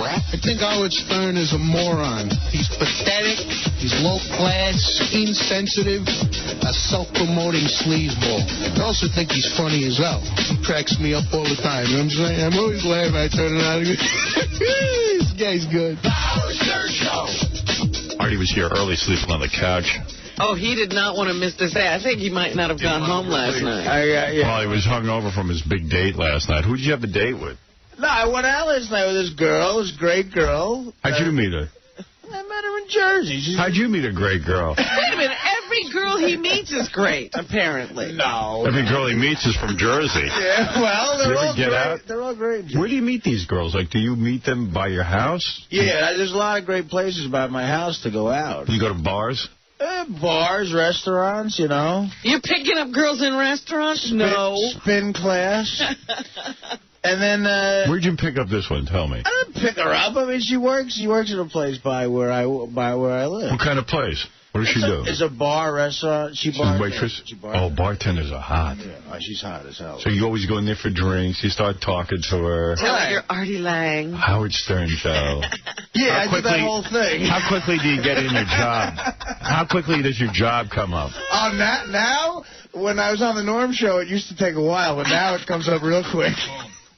I think 𝗦𝘁𝗲𝗿𝗱 is a moron. He's pathetic, he's low-class, insensitive, a self-promoting sleazeball. I also think he's funny as hell. He cracks me up all the time, you know what I'm saying? I'm always laughing when I turn around and go, this guy's good. Artie was here early sleeping on the couch. Oh, he did not want to miss this day. I think he might not have gone home last night. Well, he was hungover from his big date last night. Who did you have a date with? No, I went out last night with this girl, this great girl. How'd you meet her? I met her in Jersey. How'd you meet a great girl? Wait a minute. Every girl he meets is great, apparently. No. Every girl he meets is from Jersey. Yeah, well, they're all great. Out? They're all great. Where do you meet these girls? Like, do you meet them by your house? Yeah, there's a lot of great places by my house to go out. You go to bars? Bars, restaurants, you know. You're picking up girls in restaurants? No. Spin class. And then... Where'd you pick up this one? Tell me. I didn't pick her up. I mean, she works at a place by where I live. What kind of place? What does she do? It's a bar, restaurant. She's a waitress? Oh, bartenders are hot. Yeah, she's hot as hell. So you always go in there for drinks. You start talking to her. Tell her you're Artie Lange. 𝗦𝘁𝗲𝗿𝗱. Yeah, I did that whole thing. How quickly do you get in your job? How quickly does your job come up? Now, when I was on the Norm show, it used to take a while, but now it comes up real quick.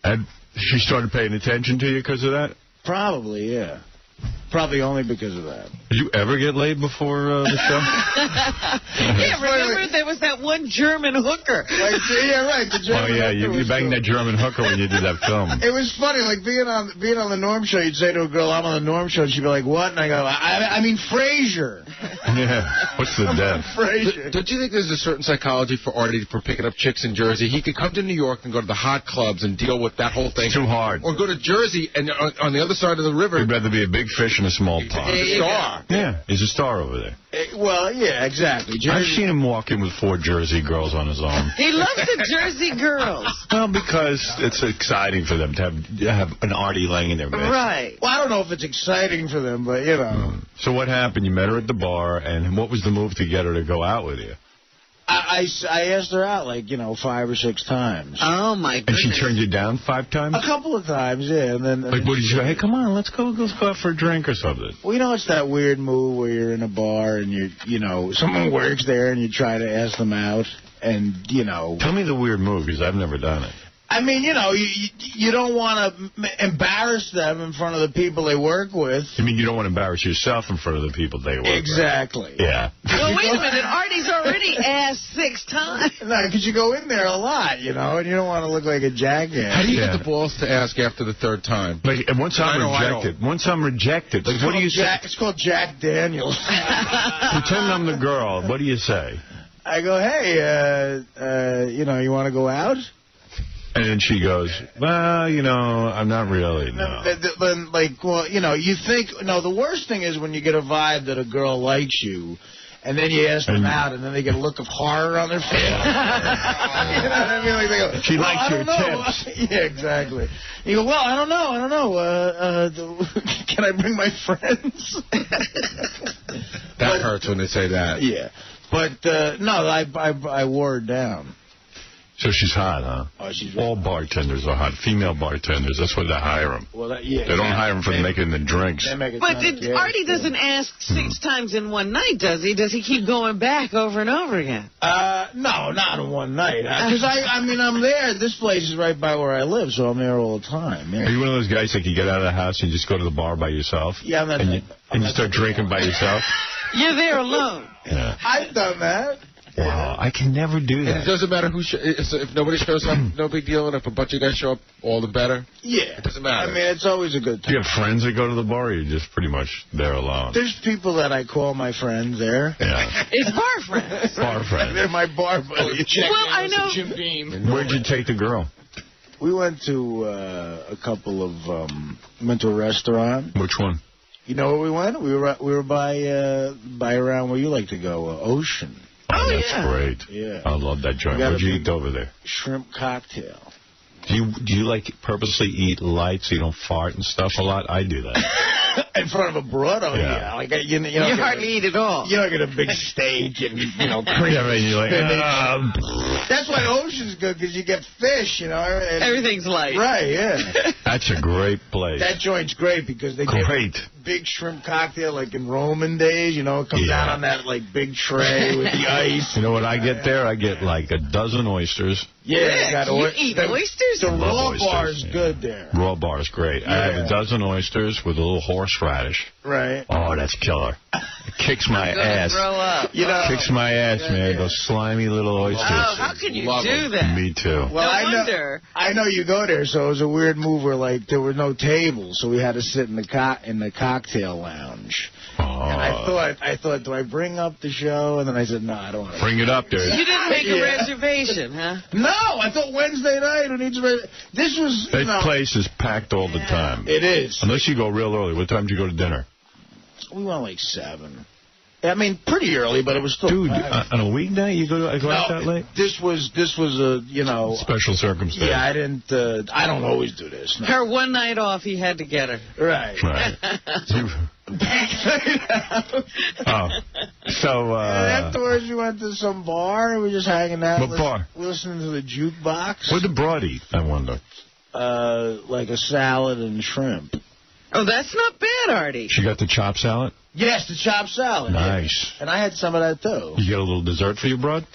And she started paying attention to you because of that? Probably, yeah. Probably only because of that. Did you ever get laid before the show? Yeah, remember there was that one German hooker. Yeah, right. The German you banged that German hooker when you did that film. It was funny, like being on the Norm show. You'd say to a girl, "I'm on the Norm show," and she'd be like, "What?" And I go, "I mean Frasier." Yeah. What's the death? Frasier. Don't you think there's a certain psychology for Artie for picking up chicks in Jersey? He could come to New York and go to the hot clubs and deal with that whole thing. It's too hard. Or go to Jersey and on the other side of the river. He'd rather be a big fish in a small pond. He's a star. Yeah, he's a star over there. Well, yeah, exactly. I've seen him walk in with 4 Jersey girls on his own. He loves the Jersey girls. Well, because it's exciting for them to have an Artie Lange in their midst. Right. Well, I don't know if it's exciting for them, but, you know. So what happened? You met her at the bar, and what was the move to get her to go out with you? I asked her out, like, 5 or 6 times. Oh, my goodness. And she turned you down 5 times? A couple of times, yeah. And then, like, what did you say? Hey, come on, let's go out for a drink or something. Well, it's that weird move where you're in a bar and someone works there and you try to ask them out and, Tell me the weird move, because I've never done it. I mean, you don't want to embarrass them in front of the people they work with. You mean you don't want to embarrass yourself in front of the people they work with? Exactly. Yeah. Well, wait a minute. Artie's already asked 6 times. No, because you go in there a lot, and you don't want to look like a jackass. How do you get the balls to ask after the 3rd time? Like, and once I'm rejected, like, what do you say? It's called Jack Daniels. Pretend I'm the girl. What do you say? I go, hey, you want to go out? And then she goes, well, I'm not really, no. You think, the worst thing is when you get a vibe that a girl likes you, and then you ask them out, and then they get a look of horror on their face. You know what I mean? Like they go, she likes your tips. Yeah, exactly. You go, well, I don't know. Can I bring my friends? That hurts when they say that. Yeah. But, no, I wore her down. So she's hot, huh? Oh, she's all bartenders are hot. Female bartenders. That's why they hire them. Well, they don't hire them for making the drinks. But Artie doesn't ask 6 times in one night, does he? Does he keep going back over and over again? No, not in one night. Because, I'm there. This place is right by where I live, so I'm there all the time. Yeah. Are you one of those guys that you get out of the house and you just go to the bar by yourself? Yeah, I'm not. And you start drinking by yourself? You're there alone. Yeah. I've done that. Wow, I can never do that. And it doesn't matter if nobody shows up, no big deal. And if a bunch of guys show up, all the better. Yeah. It doesn't matter. I mean, it's always a good time. Do you have friends that go to the bar, or you're just pretty much there alone? There's people that I call my friends there. Yeah. It's bar friends. Bar friends. They're my bar buddies. Well, I know. Where'd you take the girl? We went to a couple of, went to a restaurant. Which one? You know where we went? We were by around where you like to go, Ocean. Oh, that's great. Yeah. I love that joint. What'd you eat over there? Shrimp cocktail. Do you like purposely eat light so you don't fart and stuff a lot? I do that. In front of a broad, yeah. Like you hardly eat at all. You don't get a big steak and cream. Yeah, right. You're like, that's why ocean's good because you get fish. Everything's light. Right. Yeah. That's a great place. That joint's great because they get big shrimp cocktail like in Roman days. It comes out on that like big tray with the ice. You know what I get there? I get like a dozen oysters. Yeah, you eat oysters? The raw bar is good there. Raw bar is great. I have a dozen oysters with a little horseradish. Right. Oh, that's killer. It kicks my ass. Throw up. Kicks my ass, man. Those slimy little oysters. Oh, how can you do that? Me too. Well, I know you go there, so it was a weird move where like there were no tables, so we had to sit in the cocktail lounge. Oh. And I thought, do I bring up the show? And then I said, no, I don't want to. Bring it up, dude. You didn't make a reservation, huh? No, I thought Wednesday night. This was. That place is packed all the time. It is. Unless you go real early. What time did you go to dinner? We went like 7. I mean, pretty early, but it was still. Dude, on a weeknight you go out that late? This was a special circumstance. Yeah, I didn't. I don't always do this. No. Her one night off, he had to get her. Right. So. And afterwards, we went to some bar and we were just hanging out. What bar? Listening to the jukebox. What did the broad eat? I wonder. Like a salad and shrimp. Oh, that's not bad, Artie. She got the chopped salad? Yes, the chopped salad. Nice. Yeah. And I had some of that, too. You get a little dessert for your broad?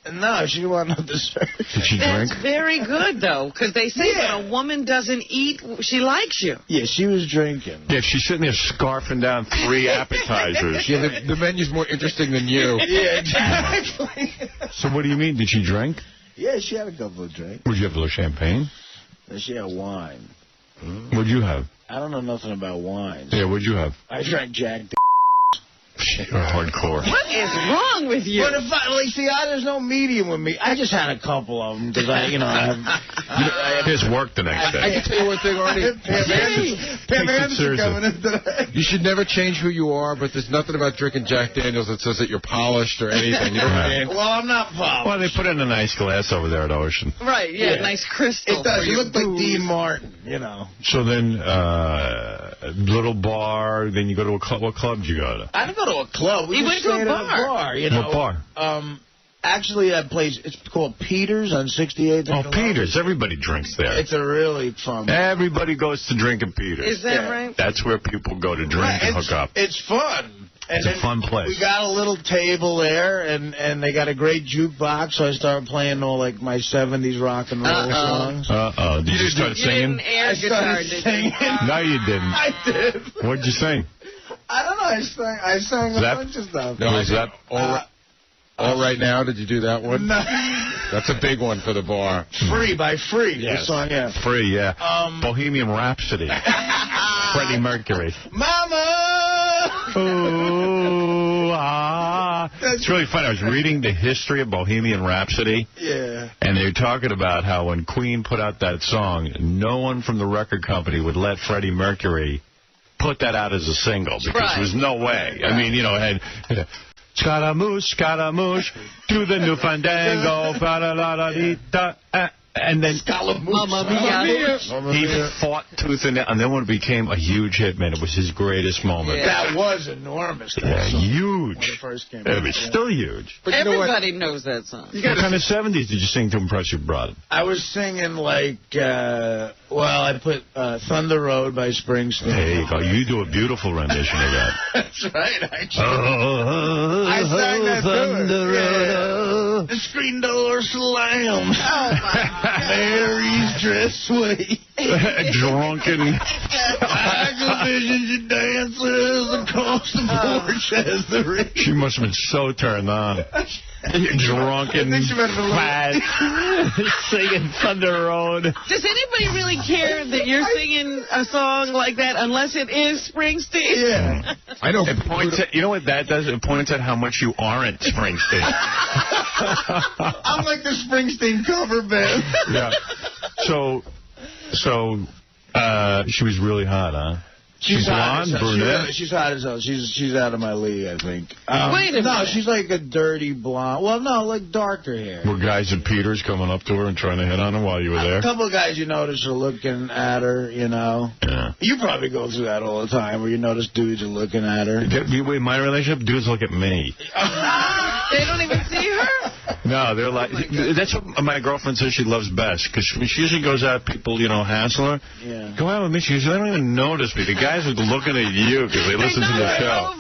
No, she didn't want no dessert. Did she drink? That's very good, though, because they say when a woman doesn't eat, she likes you. Yeah, she was drinking. Yeah, she's sitting there scarfing down 3 appetizers. Yeah, the menu's more interesting than you. Yeah, exactly. So what do you mean? Did she drink? Yeah, she had a couple of drinks. Would you have a little champagne? She had wine. What'd you have? I don't know nothing about wine. Yeah, what'd you have? I drank Jack You're hardcore. What is wrong with you? But there's no medium with me. I just had a couple of them because I His work the next day. I can tell you one thing, Artie. Pam Anderson coming in today. You should never change who you are, but there's nothing about drinking Jack Daniels that says that you're polished or anything. You know what I mean? Well, I'm not polished. Well, they put in a nice glass over there at Ocean. Right, yeah, nice crystal. It does. You look like Dean Martin, So then, little bar, then you go to a club. What club did you go to? I didn't go to a club. We went to a bar. What bar? Actually, that place, it's called Peter's on 68th. Oh, Peter's. Everybody drinks there. It's a really fun bar. Everybody goes to drink at Peter's. Is that right? That's where people go to drink and hook up. It's fun. It's a fun place. We got a little table there, and they got a great jukebox, so I started playing all, like, my 70s rock and roll songs. Did you start singing? Didn't air guitar, did you? No, you didn't. I did. What'd you sing? I don't know. I sang a bunch of stuff. No, is that all right now? Did you do that one? No. That's a big one for the bar. Free by Free. Yes. The song, yeah. Free, yeah. Bohemian Rhapsody. Freddie Mercury. Mama! Ooh, ah. It's really funny. I was reading the history of Bohemian Rhapsody. Yeah. And they were talking about how when Queen put out that song, no one from the record company would let Freddie Mercury put that out as a single because there was no way. I mean, it had Scaramouche, to the new fandango, and then Mamma Mia. He fought tooth and nail, and then when it became a huge hit, man, it was his greatest moment. Yeah. That was enormous. Yeah, huge. When it first came It was still huge. But Everybody knows that song. What kind of 70s did you sing to impress your brother? I was singing like, I put Thunder Road by Springsteen. There you go. You do a beautiful rendition of that. That's right, actually. I sang that Thunder Road. The screen door slammed. Oh, my Mary's dress sway. Drunken. I can vision you dances across the porch as the ring. She must have been so turned on. You're drunken, fat, singing Thunder Road. Does anybody really care that you're singing a song like that unless it is Springsteen? Yeah. I know. It points at, you know what that does? It points at how much you aren't Springsteen. I'm like the Springsteen cover band. Yeah. So she was really hot, huh? She's blonde, brunette? She's hot as hell. She's out of my league, I think. Wait a minute. No, she's like a dirty blonde. Well, no, like darker hair. Were guys at Peter's coming up to her and trying to hit on her while you were there? A couple of guys you notice are looking at her, you know. Yeah. You probably go through that all the time where you notice dudes are looking at her. In my relationship, dudes look at me. They don't even see her? No, they're like, that's what my girlfriend says she loves best, because when she usually goes out, people, you know, hassle her. Yeah. Go out with me. She goes, they don't even notice me. The guys are looking at you because they listen to the show.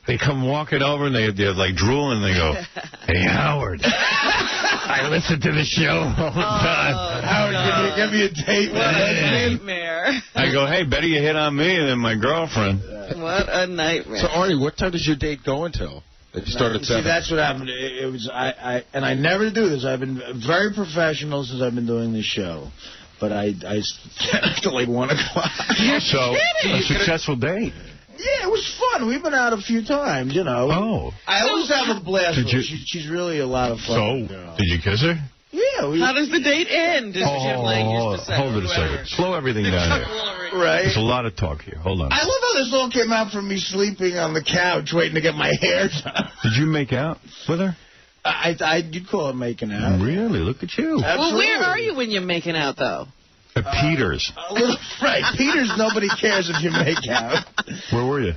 They come walking over and they're like drooling and they go, hey, Howard, I listen to the show all the time. Howard, can you give me a date? What a nightmare. I go, hey, better you hit on me than my girlfriend. What a nightmare. So, Artie, what time does your date go until? It started at 7. See, that's what happened. It was and I never do this. I've been very professional since I've been doing this show, but I stayed till like 1 o'clock. So a successful date. Yeah, it was fun. We've been out a few times, you know. Oh. I always have a blast with her. She's really a lot of fun. So, did you kiss her? Yeah. How does the date end? Jim Lang used to say. Hold it a second. Slow everything down here. Right. There's a lot of talk here. Hold on. I love how this all came out from me sleeping on the couch waiting to get my hair done. Did you make out with her? You'd call it making out. Really? Look at you. Absolutely. Well, where are you when you're making out, though? At Peter's. Right. Peter's, nobody cares if you make out. Where were you?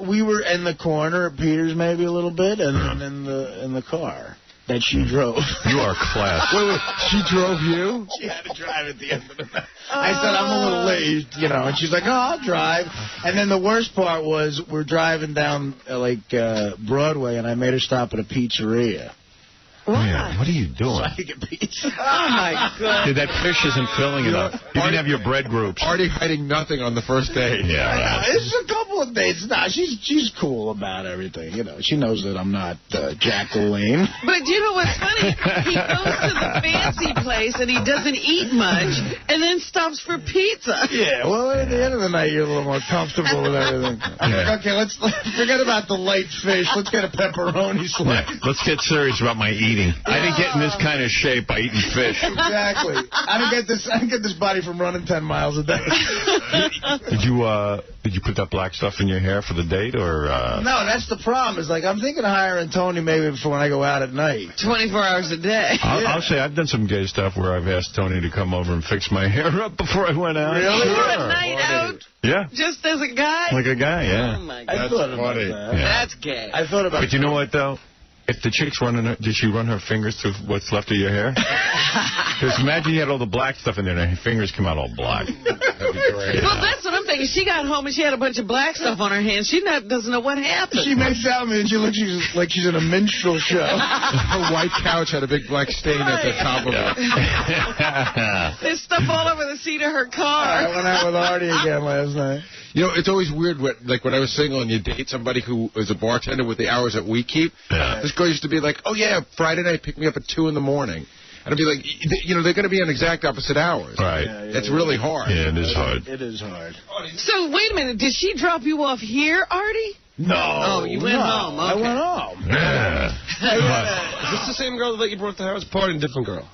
We were in the corner at Peter's maybe a little bit, and then in the car that she drove. You are class. Wait, she drove you? She had to drive at the end of the night. I said, I'm a little late, you know, and she's like, oh, I'll drive. And then the worst part was we're driving down, Broadway, and I made her stop at a pizzeria. Man, what are you doing? So I could get pizza. Oh, my God. Dude, that fish isn't filling enough. You didn't have your bread groups. Artie hiding nothing on the first date. Yeah. This is a couple of dates. Nah, she's cool about everything. You know, she knows that I'm not Jacqueline. But you know what's funny? He goes to the fancy place and he doesn't eat much and then stops for pizza. Yeah, well, at the end of the night, you're a little more comfortable with everything. I'm like, okay, let's forget about the light fish. Let's get a pepperoni slice. Yeah, let's get serious about my eating. I didn't get in this kind of shape by eating fish. Exactly. I didn't get this body from running 10 miles a day. Did you put that black stuff in your hair for the date, or? No, that's the problem. Is like I'm thinking of hiring Tony maybe for when I go out at night. 24 hours a day. I'll say I've done some gay stuff where I've asked Tony to come over and fix my hair up before I went out. Really? For Sure. a night out? Yeah. Just as a guy? Like a guy, yeah. Oh, my God. I thought about that. Yeah. That's gay. I thought about. But you know what, though? If the chick's running her, did she run her fingers through what's left of your hair? Because imagine you had all the black stuff in there and her fingers come out all black. That'd be great. Well, that's what I'm thinking. She got home and she had a bunch of black stuff on her hands. She doesn't know what happened. She makes out with me and she looks like she's in a minstrel show. Her white couch had a big black stain at the top of it. There's stuff all over the seat of her car. I went out with Artie again last night. You know, it's always weird, when I was single and you date somebody who is a bartender with the hours that we keep. Yeah. This girl used to be like, oh, yeah, Friday night, pick me up at 2 in the morning. And I'd be like, you know, they're going to be on exact opposite hours. Right. That's really hard. Yeah, it is hard. It is hard. So, wait a minute. Did she drop you off here, Artie? No. Oh, you went home. Okay. I went home. Yeah. Is this the same girl that you brought to the house party? A different girl?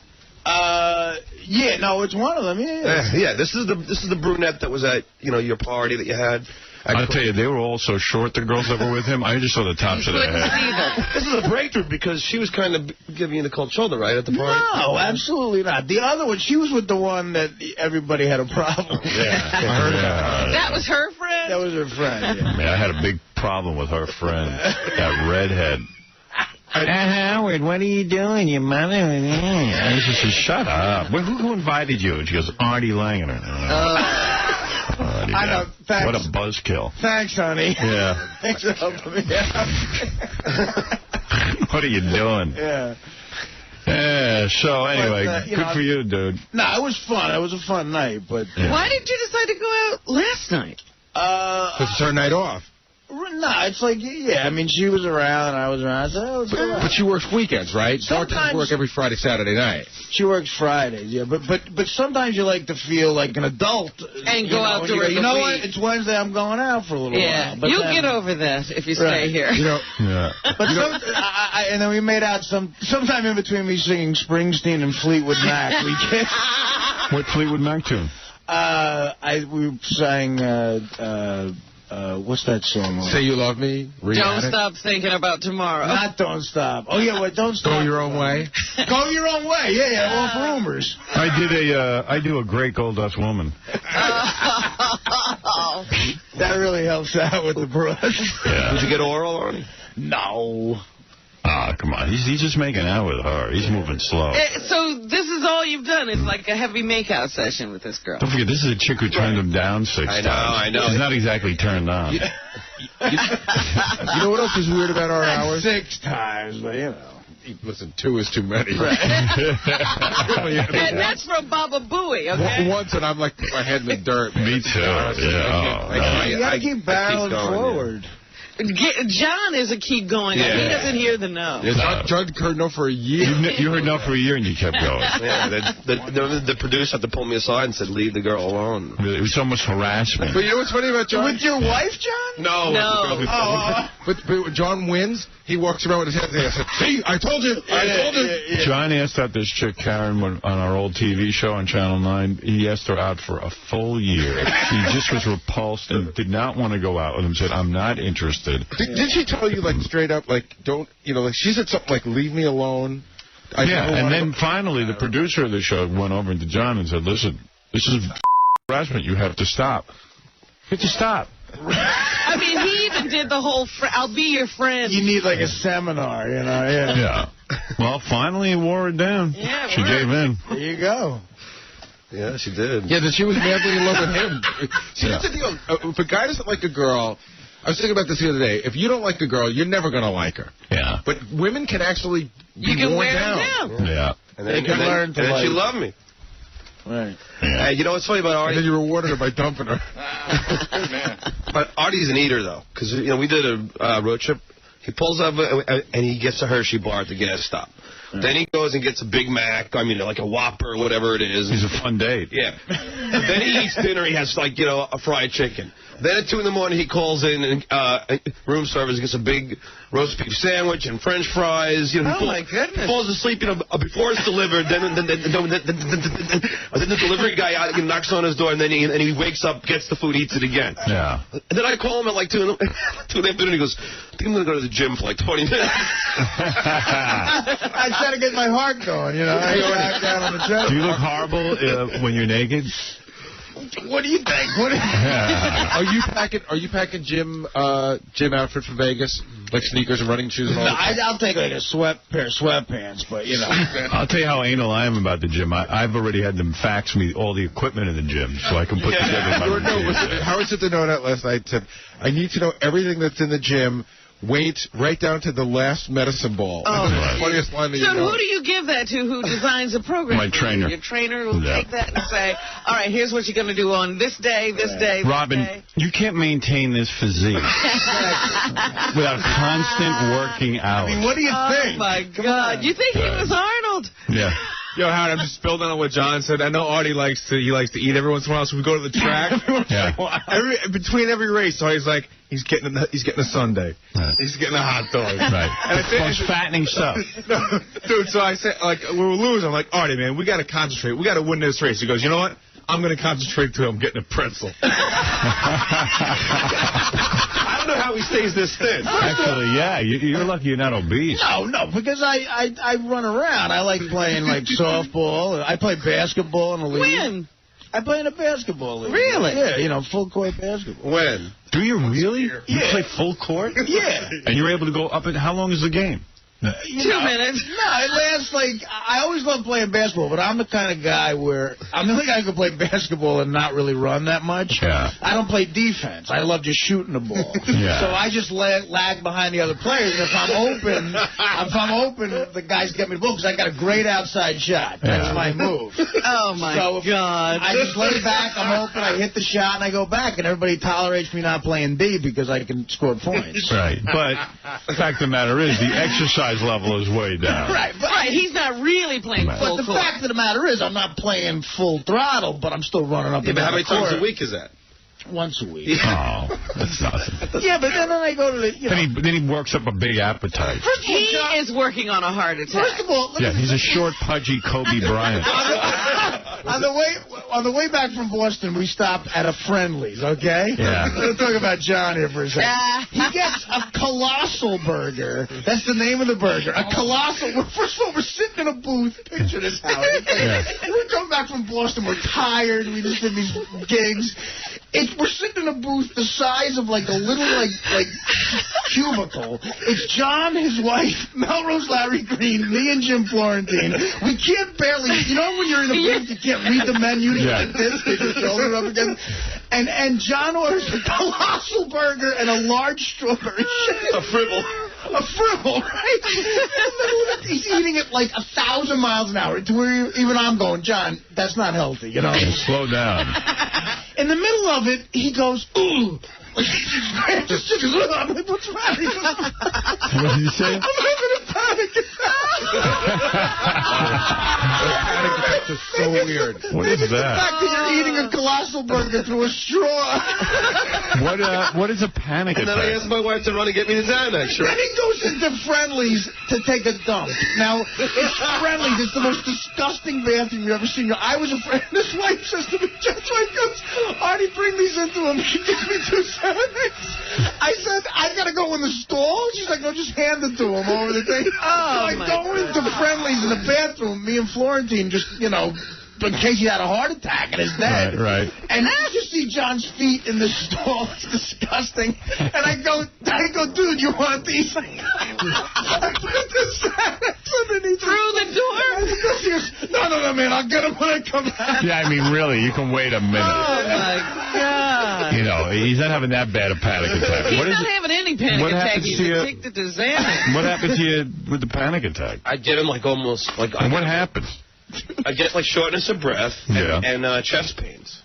Yeah, no, it's one of them. Yeah. This is the brunette that was at your party that you had. I'll tell you, they were all so short, the girls that were with him. I just saw the tops of their head. This is a breakthrough because she was kind of giving you the cold shoulder, right, at the party? No, absolutely not. The other one, she was with the one that everybody had a problem with. Yeah. That was her friend? That was her friend, yeah. Man, I had a big problem with her friend, that redhead. Howard, what are you doing? Your mother? I just said, shut up. Who invited you? And she goes, Artie Lange. I know. Thanks. What a buzzkill. Thanks, honey. Yeah. Thanks for helping me out. What are you doing? Yeah. Yeah, so anyway, But, good for you, dude. No, it was fun. It was a fun night, but... Yeah. Why did you decide to go out last night? Because it's her night off. No, it's like, yeah, I mean, she was around and I was around. I said, oh, let's go out. But she works weekends, right? She doesn't work every Friday, Saturday night. She works Fridays, yeah. But sometimes you like to feel like an adult. And go out during the You know week. what? It's Wednesday. I'm going out for a little while. But You'll then, get over that if you stay Right. here. You know, Yeah. But and then we made out sometime in between me singing Springsteen and Fleetwood Mac. We kissed. What Fleetwood Mac tune? We sang, what's that song? Say You Love Me? Don't Stop Thinking About Tomorrow. Not Don't Stop. Oh, yeah, wait, Don't Stop. Go Your Own Way? Go Your Own Way, yeah, off Rumors. I do a great Gold Dust Woman. That really helps out with the brush. Yeah. Did you get oral on? No. Come on. He's just making out with her. He's moving slow. So this is all you've done. It's like a heavy makeout session with this girl. Don't forget, this is a chick who turned him down 6 times. I know. She's not exactly turned on. You know what else is weird about our hours? 6 times, but you know. Listen, 2 is too many. And that's from Baba Booey, okay? Once, and I'm like, my head in the dirt. Me too. Yeah. You gotta keep barreling forward. John is a keep going. Yeah. He doesn't hear the no. John heard no for a year. You heard no for a year and you kept going. Yeah, the producer had to pull me aside and said, leave the girl alone. It was so much harassment. But you know what's funny about John? With your wife, John? No. But when John wins, he walks around with his head and says, see, I told you. Yeah. John asked out this chick, Karen, on our old TV show on Channel 9. He asked her out for a full year. She just was repulsed and did not want to go out with him. Said, I'm not interested. Did she tell you, like, straight up, like, don't, you know, like, she said something like, leave me alone? And then finally the producer of the show went over to John and said, listen, this is harassment. You have to stop. You have to stop. I mean, he even did the whole, I'll be your friend. You need, like, a seminar, you know, Yeah. Well, finally he wore it down. Yeah, she gave in. There you go. Yeah, she did. Yeah, that she was madly in love with him. See, that's the deal. If a guy doesn't like a girl, I was thinking about this the other day. If you don't like a girl, you're never going to like her. Yeah. But women can actually You can wear them down. Yeah. And then, They can learn to like. she loved me. Right. Yeah. You know what's funny about Artie? And then you rewarded her by dumping her. But Artie's an eater, though. Because, you know, we did a road trip. He pulls up and he gets to Hershey Bar at the gas stop. Then he goes and gets a Big Mac, I mean, like a Whopper or whatever it is. He's a fun date. Yeah. Then he eats dinner. He has, like, you know, a fried chicken. Then at 2 in the morning, he calls in and room service, gets a big roast beef sandwich and French fries. You know, my goodness. Falls asleep, you know, before it's delivered. Then the delivery guy knocks on his door, and then he wakes up, gets the food, eats it again. Yeah. And then I call him at like 2 in the afternoon. He goes, I think I'm going to go to the gym for like 20 minutes. I try to get my heart going, you know. I go back down on the treadmill. Do you look horrible when you're naked? What do you think? Are you packing gym outfit for Vegas, like sneakers and running shoes and all? No, I'll take like a pair of sweatpants, but you know. I'll tell you how anal I am about the gym. I've already had them fax me all the equipment in the gym so I can put together my routine. Howard sent the note out last night. Said, I need to know everything that's in the gym. Weight right down to the last medicine ball. Oh. The funniest line that So you know. who do you give that to who designs the program? My trainer. Your trainer will take that and say, all right, here's what you're going to do on this day, this day, this Robin, day. you can't maintain this physique without constant working out. I mean, what do you think? Oh, my God. You think he was Arnold? Yeah. Yo, Howard, I'm just building on what John said. I know Artie likes to eat every once in a while, so we go to the track. Between every race, so he's like, he's getting a sundae. Right. He's getting a hot dog. Right. And Most fattening stuff. No, dude, so I said, like, we were losing. I'm like, Artie, man, we got to concentrate. We got to win this race. He goes, you know what? I'm going to concentrate till I'm getting a pretzel. I don't know how he stays this thin. Actually, yeah, you're lucky you're not obese. No, because I run around. I like playing like softball. I play basketball in the league. When? I play in a basketball league. Really? Yeah, you know, full court basketball. When? Do you really? You play full court? Yeah. And you're able to go up and how long is the game? 2 minutes. No, it lasts like, I always love playing basketball, but I'm the kind of guy where, I'm the only guy who can play basketball and not really run that much. Yeah. I don't play defense. I love just shooting the ball. Yeah. So I just lag behind the other players, and if I'm open, the guys get me the ball, because I got a great outside shot. That's my move. Oh, my God. I just lay back, I'm open, I hit the shot, and I go back, and everybody tolerates me not playing D because I can score points. Right. But the fact of the matter is the exercise level is way down. Right. Right, he's not really playing full But the court. fact of the matter is, I'm not playing full throttle, but I'm still running up Yeah, and but down how many the court. times a week is that? Once a week. Oh, that's nothing. Yeah, but then I go to the, you know. Then he works up a big appetite. He is working on a heart attack. First of all, Yeah, he's a short, pudgy Kobe Bryant. On the way back from Boston, we stopped at a Friendly's, okay? Yeah. Let's talk about John here for a second. He gets a colossal burger. That's the name of the burger. A colossal. First of all, we're sitting in a booth. Picture this, Howard. We're coming back from Boston. We're tired. We just did these gigs. We're sitting in a booth the size of like a little like cubicle. It's John, his wife, Melrose Larry Green, me and Jim Florentine. We can't barely, you know when you're in a booth you can't read the menu like this, they just shoulder up again. And John orders a colossal burger and a large strawberry shake. A fribble. A fribble, right? He's eating it like 1,000 miles an hour. To where even I'm going, John, that's not healthy, you know? Slow down. In the middle of it, he goes, ooh. I'm like, what's the matter? What did you say? I'm having a panic attack. Panic attacks are so weird. What is The that? fact that you're eating a colossal burger through a straw. What is a panic And then I attack? asked my wife to run and get me the Xanax. Then he goes into Friendly's to take a dump. Now, it's Friendly's. It's the most disgusting bathroom you've ever seen. I was afraid. This wife says to me, Judge, wife goes, Artie, bring these into him. He gives me 2 Xanax. I said, I got to go in the stall? She's like, no, just hand it to him over the thing. So I go into Friendly's in the bathroom, me and Florentine just, you know, in case he had a heart attack and is dead. Right. And you just see John's feet in the stall. It's disgusting. And I go, dude, you want these? I put the Xanax underneath through the door? She goes, no, man, I'll get him when I come back. Yeah, I mean, really, you can wait a minute. Oh, my God. You know, he's not having that bad a panic attack. He's not having any panic attack. He's addicted to Xanax. What happened to you with the panic attack? I get him like almost like. And what happened? I get like shortness of breath and chest pains.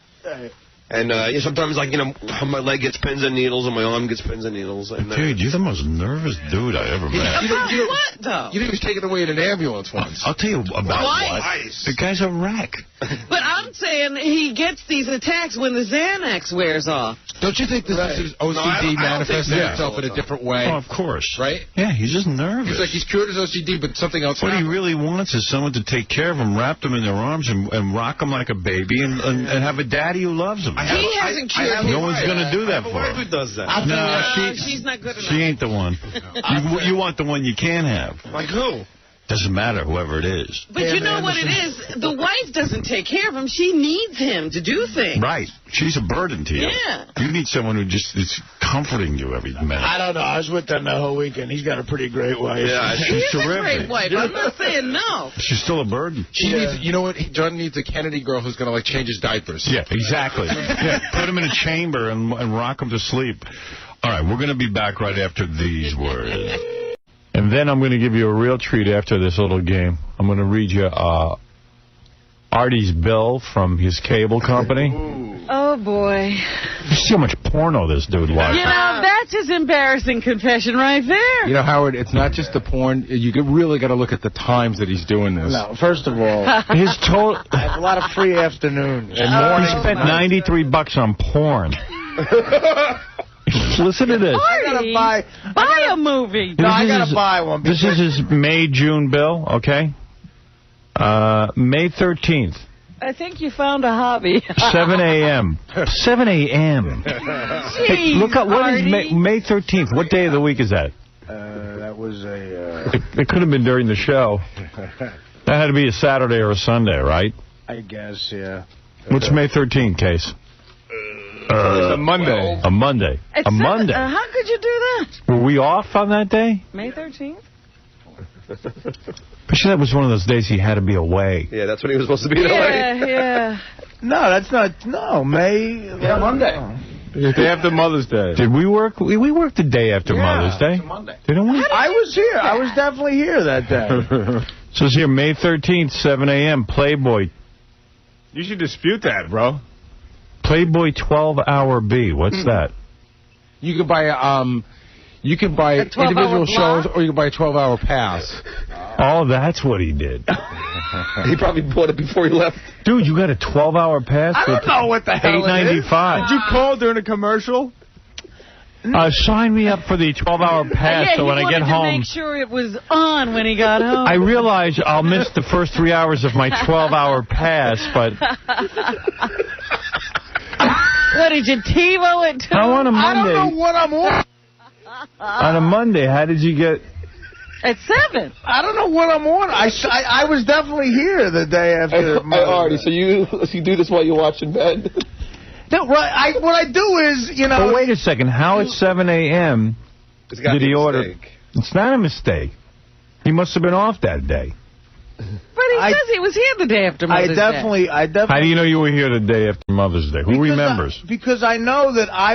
And sometimes, like, you know, my leg gets pins and needles and my arm gets pins and needles. And, Dude, you're the most nervous dude I ever met. What, though? You think he was taken away in an ambulance once? I'll tell you about what. The guy's a wreck. But I'm saying he gets these attacks when the Xanax wears off. Don't you think this is OCD manifesting itself in a different way? Oh, of course. Right? Yeah, he's just nervous. He's like he's cured his OCD, but something else What happened. he really wants is someone to take care of him, wrap him in their arms, and rock him like a baby, and have a daddy who loves him. He hasn't cured No one's going to do that for him. Who does that? No, she's not good enough. She ain't the one. You want the one you can have. Like who? Doesn't matter, whoever it is. But you know what it is? The wife doesn't take care of him. She needs him to do things. Right. She's a burden to you. Yeah. You need someone who just is comforting you every minute. I don't know. I was with them the whole weekend. He's got a pretty great wife. Yeah, she's She's a terrific. great wife. I'm not saying no. She's still a burden. She needs, you know what? John needs a Kennedy girl who's going to, like, change his diapers. Yeah, exactly. Yeah, put him in a chamber and rock him to sleep. All right, we're going to be back right after these words. And then I'm going to give you a real treat after this little game. I'm going to read you Artie's bill from his cable company. Oh, boy. You see how much porno this dude watches. You know, that's his embarrassing confession right there. You know, Howard, it's not just the porn. You really got to look at the times that he's doing this. No, first of all, His total. I have a lot of free afternoons. He spent $93 on porn. Listen to this. Artie, buy a movie. No, I got to buy one. This is his May-June bill, okay? May 13th. I think you found a hobby. 7 a.m. 7 a.m. Hey, look up, what is May 13th? What day of the week is that? That was a... It could have been during the show. That had to be a Saturday or a Sunday, right? I guess, yeah. What's May 13th, Case? It's a Monday. A Monday. A Monday. How could you do that? Were we off on that day? May 13th? But that was one of those days he had to be away. Yeah, that's when he was supposed to be in LA. Yeah. No, that's not... No, May... Yeah, Monday. The day after Mother's Day. Did we work? We worked the day after Mother's Day. It's a Monday. Didn't we? I was here. I was definitely here that day. So it's here, May 13th, 7 a.m., Playboy. You should dispute that, bro. Playboy 12-hour B. What's that? You could buy individual shows, or you could buy a 12-hour pass. Oh, that's what he did. He probably bought it before he left. Dude, you got a 12-hour pass I for don't know what the hell it is. $8.95. Did you call during a commercial? Sign me up for the 12-hour pass so when I get home... to make sure it was on when he got home. I realize I'll miss the first 3 hours of my 12-hour pass, but... What, did you TiVo it to on a Monday... I don't know what I'm on. On a Monday, how did you get... At 7. I don't know what I'm on. I was definitely here the day after. Artie, so you do this while you watch in bed? No, right. What I do is, you know... But wait a second. How at 7 a.m. did he order... It's not a mistake. He must have been off that day. But he says he was here the day after Mother's Day. I definitely... How do you know you were here the day after Mother's Day? Who remembers? Because I know that I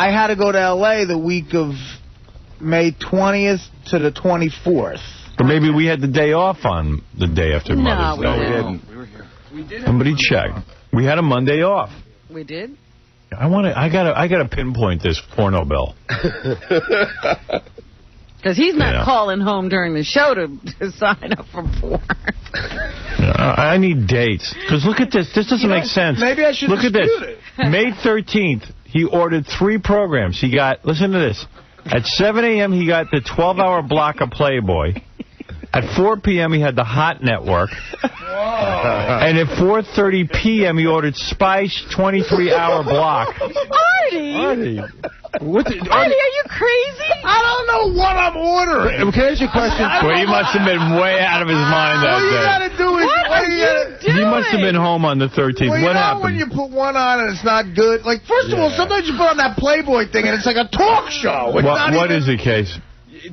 had to go to L.A. the week of May 20th to the 24th. But maybe we had the day off on the day after Mother's Day. No, we didn't. We were here. Somebody check. We had a Monday off. We did? I gotta pinpoint this porno bill. Because he's not calling home during the show to sign up for porn. I need dates. Because look at this. This doesn't make sense. Maybe I should dispute it. May 13th, he ordered 3 programs. He got, listen to this. At 7 a.m., he got the 12-hour block of Playboy. At 4 p.m., he had the Hot Network. Whoa. And at 4:30 p.m., he ordered Spice 23-hour block. Artie, are you crazy? I don't know what I'm ordering. Can I ask you a question? Well, he must have been way out of his mind that day. All you got to do is... He must have been home on the 13th. Well, what happened? When you put one on and it's not good? Like, first of all, sometimes you put on that Playboy thing and it's like a talk show. What is the case?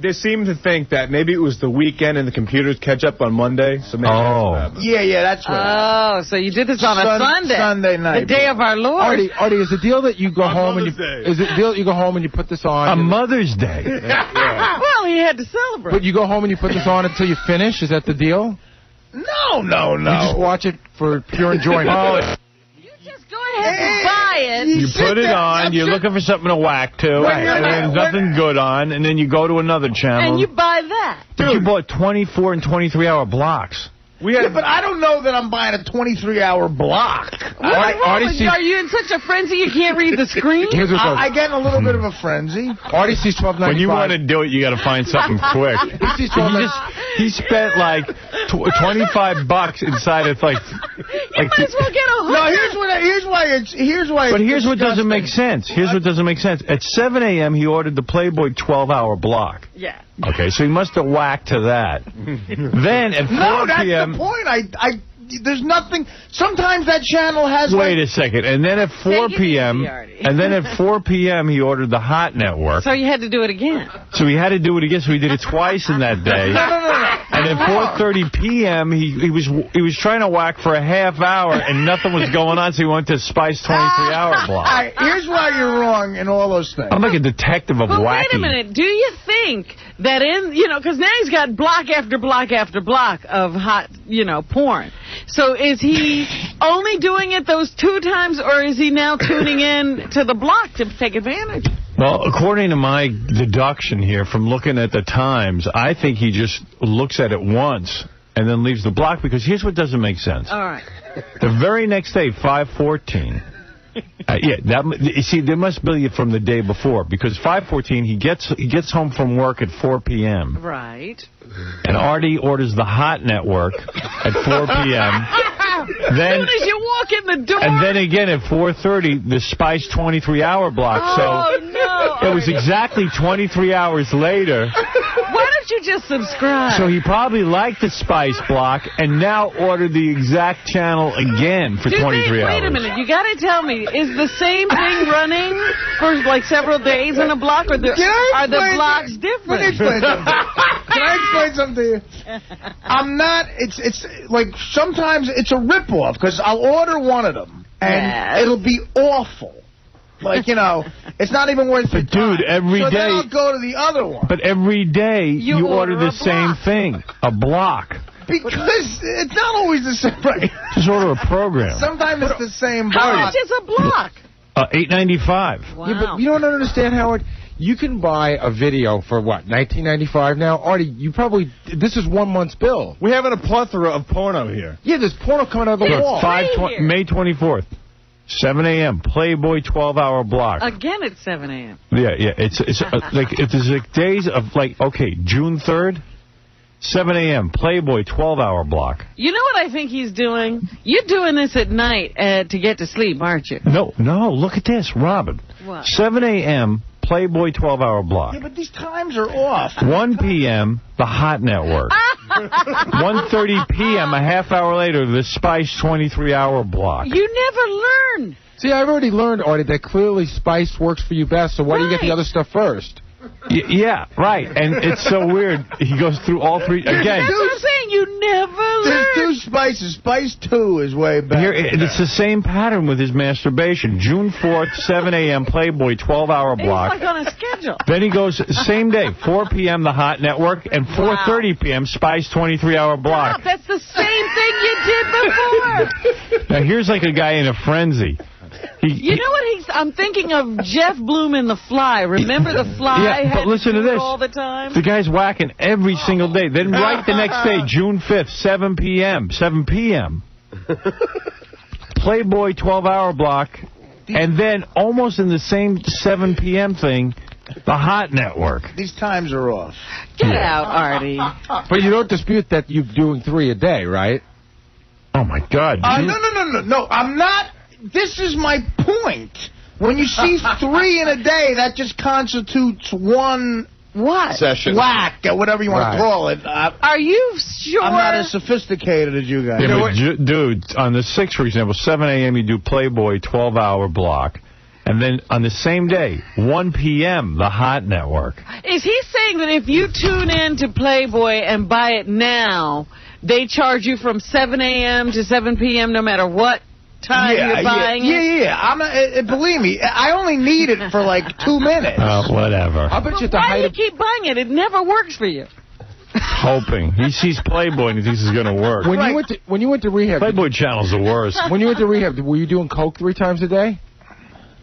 They seem to think that maybe it was the weekend and the computers catch up on Monday. So maybe that's what happened. So you did this on a Sunday. Sunday night. The day of our Lord. Artie, is the deal that you go home and you go home and you put this on? On Mother's Day. Well, he had to celebrate. But you go home and you put this on until you finish? Is that the deal? No. You just watch it for pure enjoyment. Just go ahead and buy it. You put it on, you're looking for something to whack to, and there's nothing good on, and then you go to another channel. And you buy that. But you bought 24 and 23-hour blocks. But I don't know that I'm buying a 23-hour block. Are you in such a frenzy you can't read the screen? I get in a little bit of a frenzy. Artie sees $12.95. When you want to do it, you got to find something quick. He spent like $25 inside of like. You might as well get a hook. No, here's why. But here's what doesn't make sense. At 7 a.m., he ordered the Playboy 12-hour block. Yeah. Okay, so he must have whacked to that. Then at 4 p.m. That's the point. There's nothing. Sometimes that channel has. Wait a second. And then at 4 p.m. he ordered the Hot Network. So you had to do it again. So he had to do it again. So he did it twice in that day. No. And at 4:30 p.m. he was trying to whack for a half hour and nothing was going on. So he went to Spice 23-hour block. Here's why you're wrong in all those things. I'm like a detective of wacky. Wait a minute. Do you think that because now he's got block after block after block of hot, porn. So is he only doing it those 2 times, or is he now tuning in to the block to take advantage? Well, according to my deduction here from looking at the times, I think he just looks at it once and then leaves the block, because here's what doesn't make sense. All right. The very next day, 5/14. There must be from the day before, because 5/14 he gets home from work at 4 p.m. Right. And Artie orders the Hot Network at 4 p.m. Then, as soon as you walk in the door. And then again at 4:30, the Spice 23-hour block. No. It was exactly 23 hours later. Why don't you just subscribe? So he probably liked the Spice block and now ordered the exact channel again for 23 hours. Wait a minute. You got to tell me, is the same thing running for like several days in a block, or are the blocks different? Can I explain something to you? I'm not. It's like sometimes it's a ripoff, because I'll order one of them and it'll be awful. Like, it's not even worth the time. Dude, every day. Then I'll go to the other one. But every day you order the same thing, a block. Because it's not always the same. Right. Just order a program. Sometimes it's the same block. How much is a block? $8.95. Wow. Yeah, but you don't understand, Howard. You can buy a video for, what, $19.95 now? Artie, this is 1 month's bill. We're having a plethora of porno here. Yeah, there's porno coming out of the wall. May 24th. 7 a.m. Playboy 12-hour block. Again at 7 a.m. Yeah. It's like days of okay, June 3rd, 7 a.m. Playboy 12-hour block. You know what I think he's doing? You're doing this at night to get to sleep, aren't you? No. Look at this, Robin. What? 7 a.m. Playboy 12-hour block. Yeah, but these times are off. 1 p.m. the Hot Network. 1:30 p.m. a half hour later the Spice 23-hour block. You never learn. See, I've already learned, Artie, that clearly Spice works for you best, so why do you get the other stuff first? Yeah, right. And it's so weird. He goes through all three. Again. That's what I'm saying. You never learn. There's 2 Spices. Spice 2 is way better. It's the same pattern with his masturbation. June 4th, 7 a.m. Playboy 12-hour block. It's like on a schedule. Then he goes, same day, 4 p.m. the Hot Network, and 4:30 p.m. Spice 23-hour block. Stop. That's the same thing you did before. Now, here's like a guy in a frenzy. You know what I'm thinking of Jeff Bloom in The Fly. Remember The Fly? Yeah, but listen to this. All the time? The guy's whacking every single day. Then right the next day, June 5th, 7 p.m. Playboy 12-hour block. And then almost in the same 7 p.m. thing, the Hot Network. These times are off. Get out, Artie. But you don't dispute that you're doing 3 a day, right? Oh, my God. No, I'm not. This is my point. When you see 3 in a day, that just constitutes one session. Whack, or whatever you want to call it. Are you sure? I'm not as sophisticated as you guys. Yeah, but dude, on the 6th, for example, 7 a.m. you do Playboy 12-hour block. And then on the same day, 1 p.m., the Hot Network. Is he saying that if you tune in to Playboy and buy it now, they charge you from 7 a.m. to 7 p.m. no matter what time you're buying it? Yeah. I'm not, believe me, I only need it for like 2 minutes. Oh, whatever. I'll bet you Why do you keep buying it? It never works for you. Hoping. He sees Playboy and he thinks it's going to work. When you went to rehab, Playboy Channel's the worst. When you went to rehab, were you doing coke 3 times a day?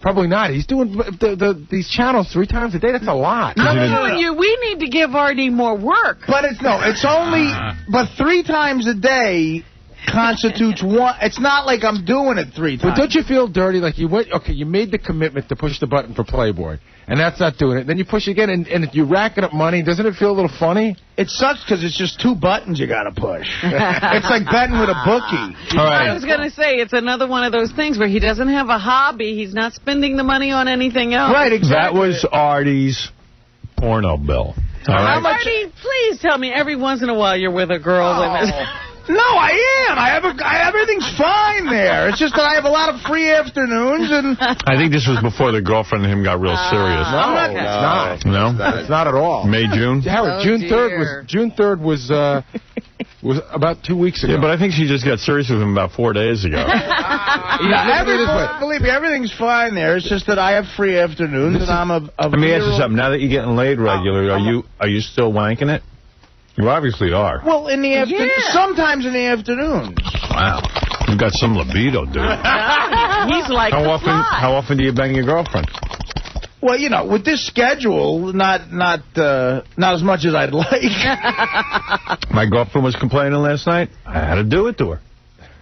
Probably not. He's doing these channels 3 times a day. That's a lot. No. We need to give Artie more work. But it's only, but 3 times a day constitutes one. It's not like I'm doing it 3 times. But don't you feel dirty? Like you made the commitment to push the button for Playboy, and that's not doing it. Then you push again, and you're racking up money. Doesn't it feel a little funny? It sucks because it's just 2 buttons you got to push. It's like betting with a bookie. All right. I was going to say, it's another one of those things where he doesn't have a hobby. He's not spending the money on anything else. Right, exactly. That was Artie's porno bill. All right. Artie, please tell me every once in a while you're with a girl. No, I am. Everything's fine there. It's just that I have a lot of free afternoons, and I think this was before the girlfriend and him got real serious. No, it's not. No, it's not at all. May, June. Howard, June 3rd was about 2 weeks ago. Yeah, but I think she just got serious with him about 4 days ago. Believe me, everything's fine there. It's just that I have free afternoons, and I'm a. Let me ask you something. Now that you're getting laid regularly, are you still wanking it? You obviously are. Well, in the afternoon, sometimes in the afternoon. Wow, you've got some libido, dude. He's like how often do you bang your girlfriend? Well, with this schedule, not as much as I'd like. My girlfriend was complaining last night. I had to do it to her.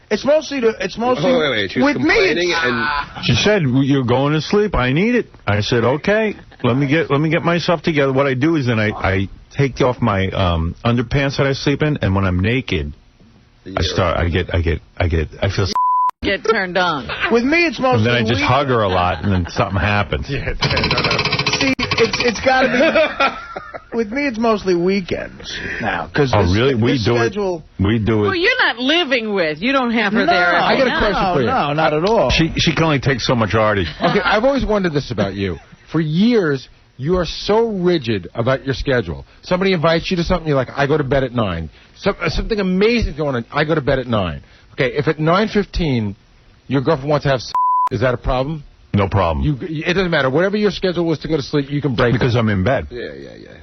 It's mostly wait. She was with complaining me. And she said, "You're going to sleep. I need it." I said, "Okay, let me get myself together." What I do is then I take off my underpants that I sleep in, and when I'm naked, I feel get turned on. With me, it's mostly. And then I just hug her a lot, and then something happens. See, it's got to be. With me, it's mostly weekends now. Really? We do it. Well, you're not living with. You don't have her there. I got a question for you. No, not at all. She can only take so much, Artie. Okay, I've always wondered this about you. For years, you are so rigid about your schedule. Somebody invites you to something, you're like, I go to bed at 9. Something amazing going on, I go to bed at 9. Okay, if at 9:15 your girlfriend wants to have sex, is that a problem? No problem. It doesn't matter. Whatever your schedule was to go to sleep, you can break because I'm in bed. Yeah.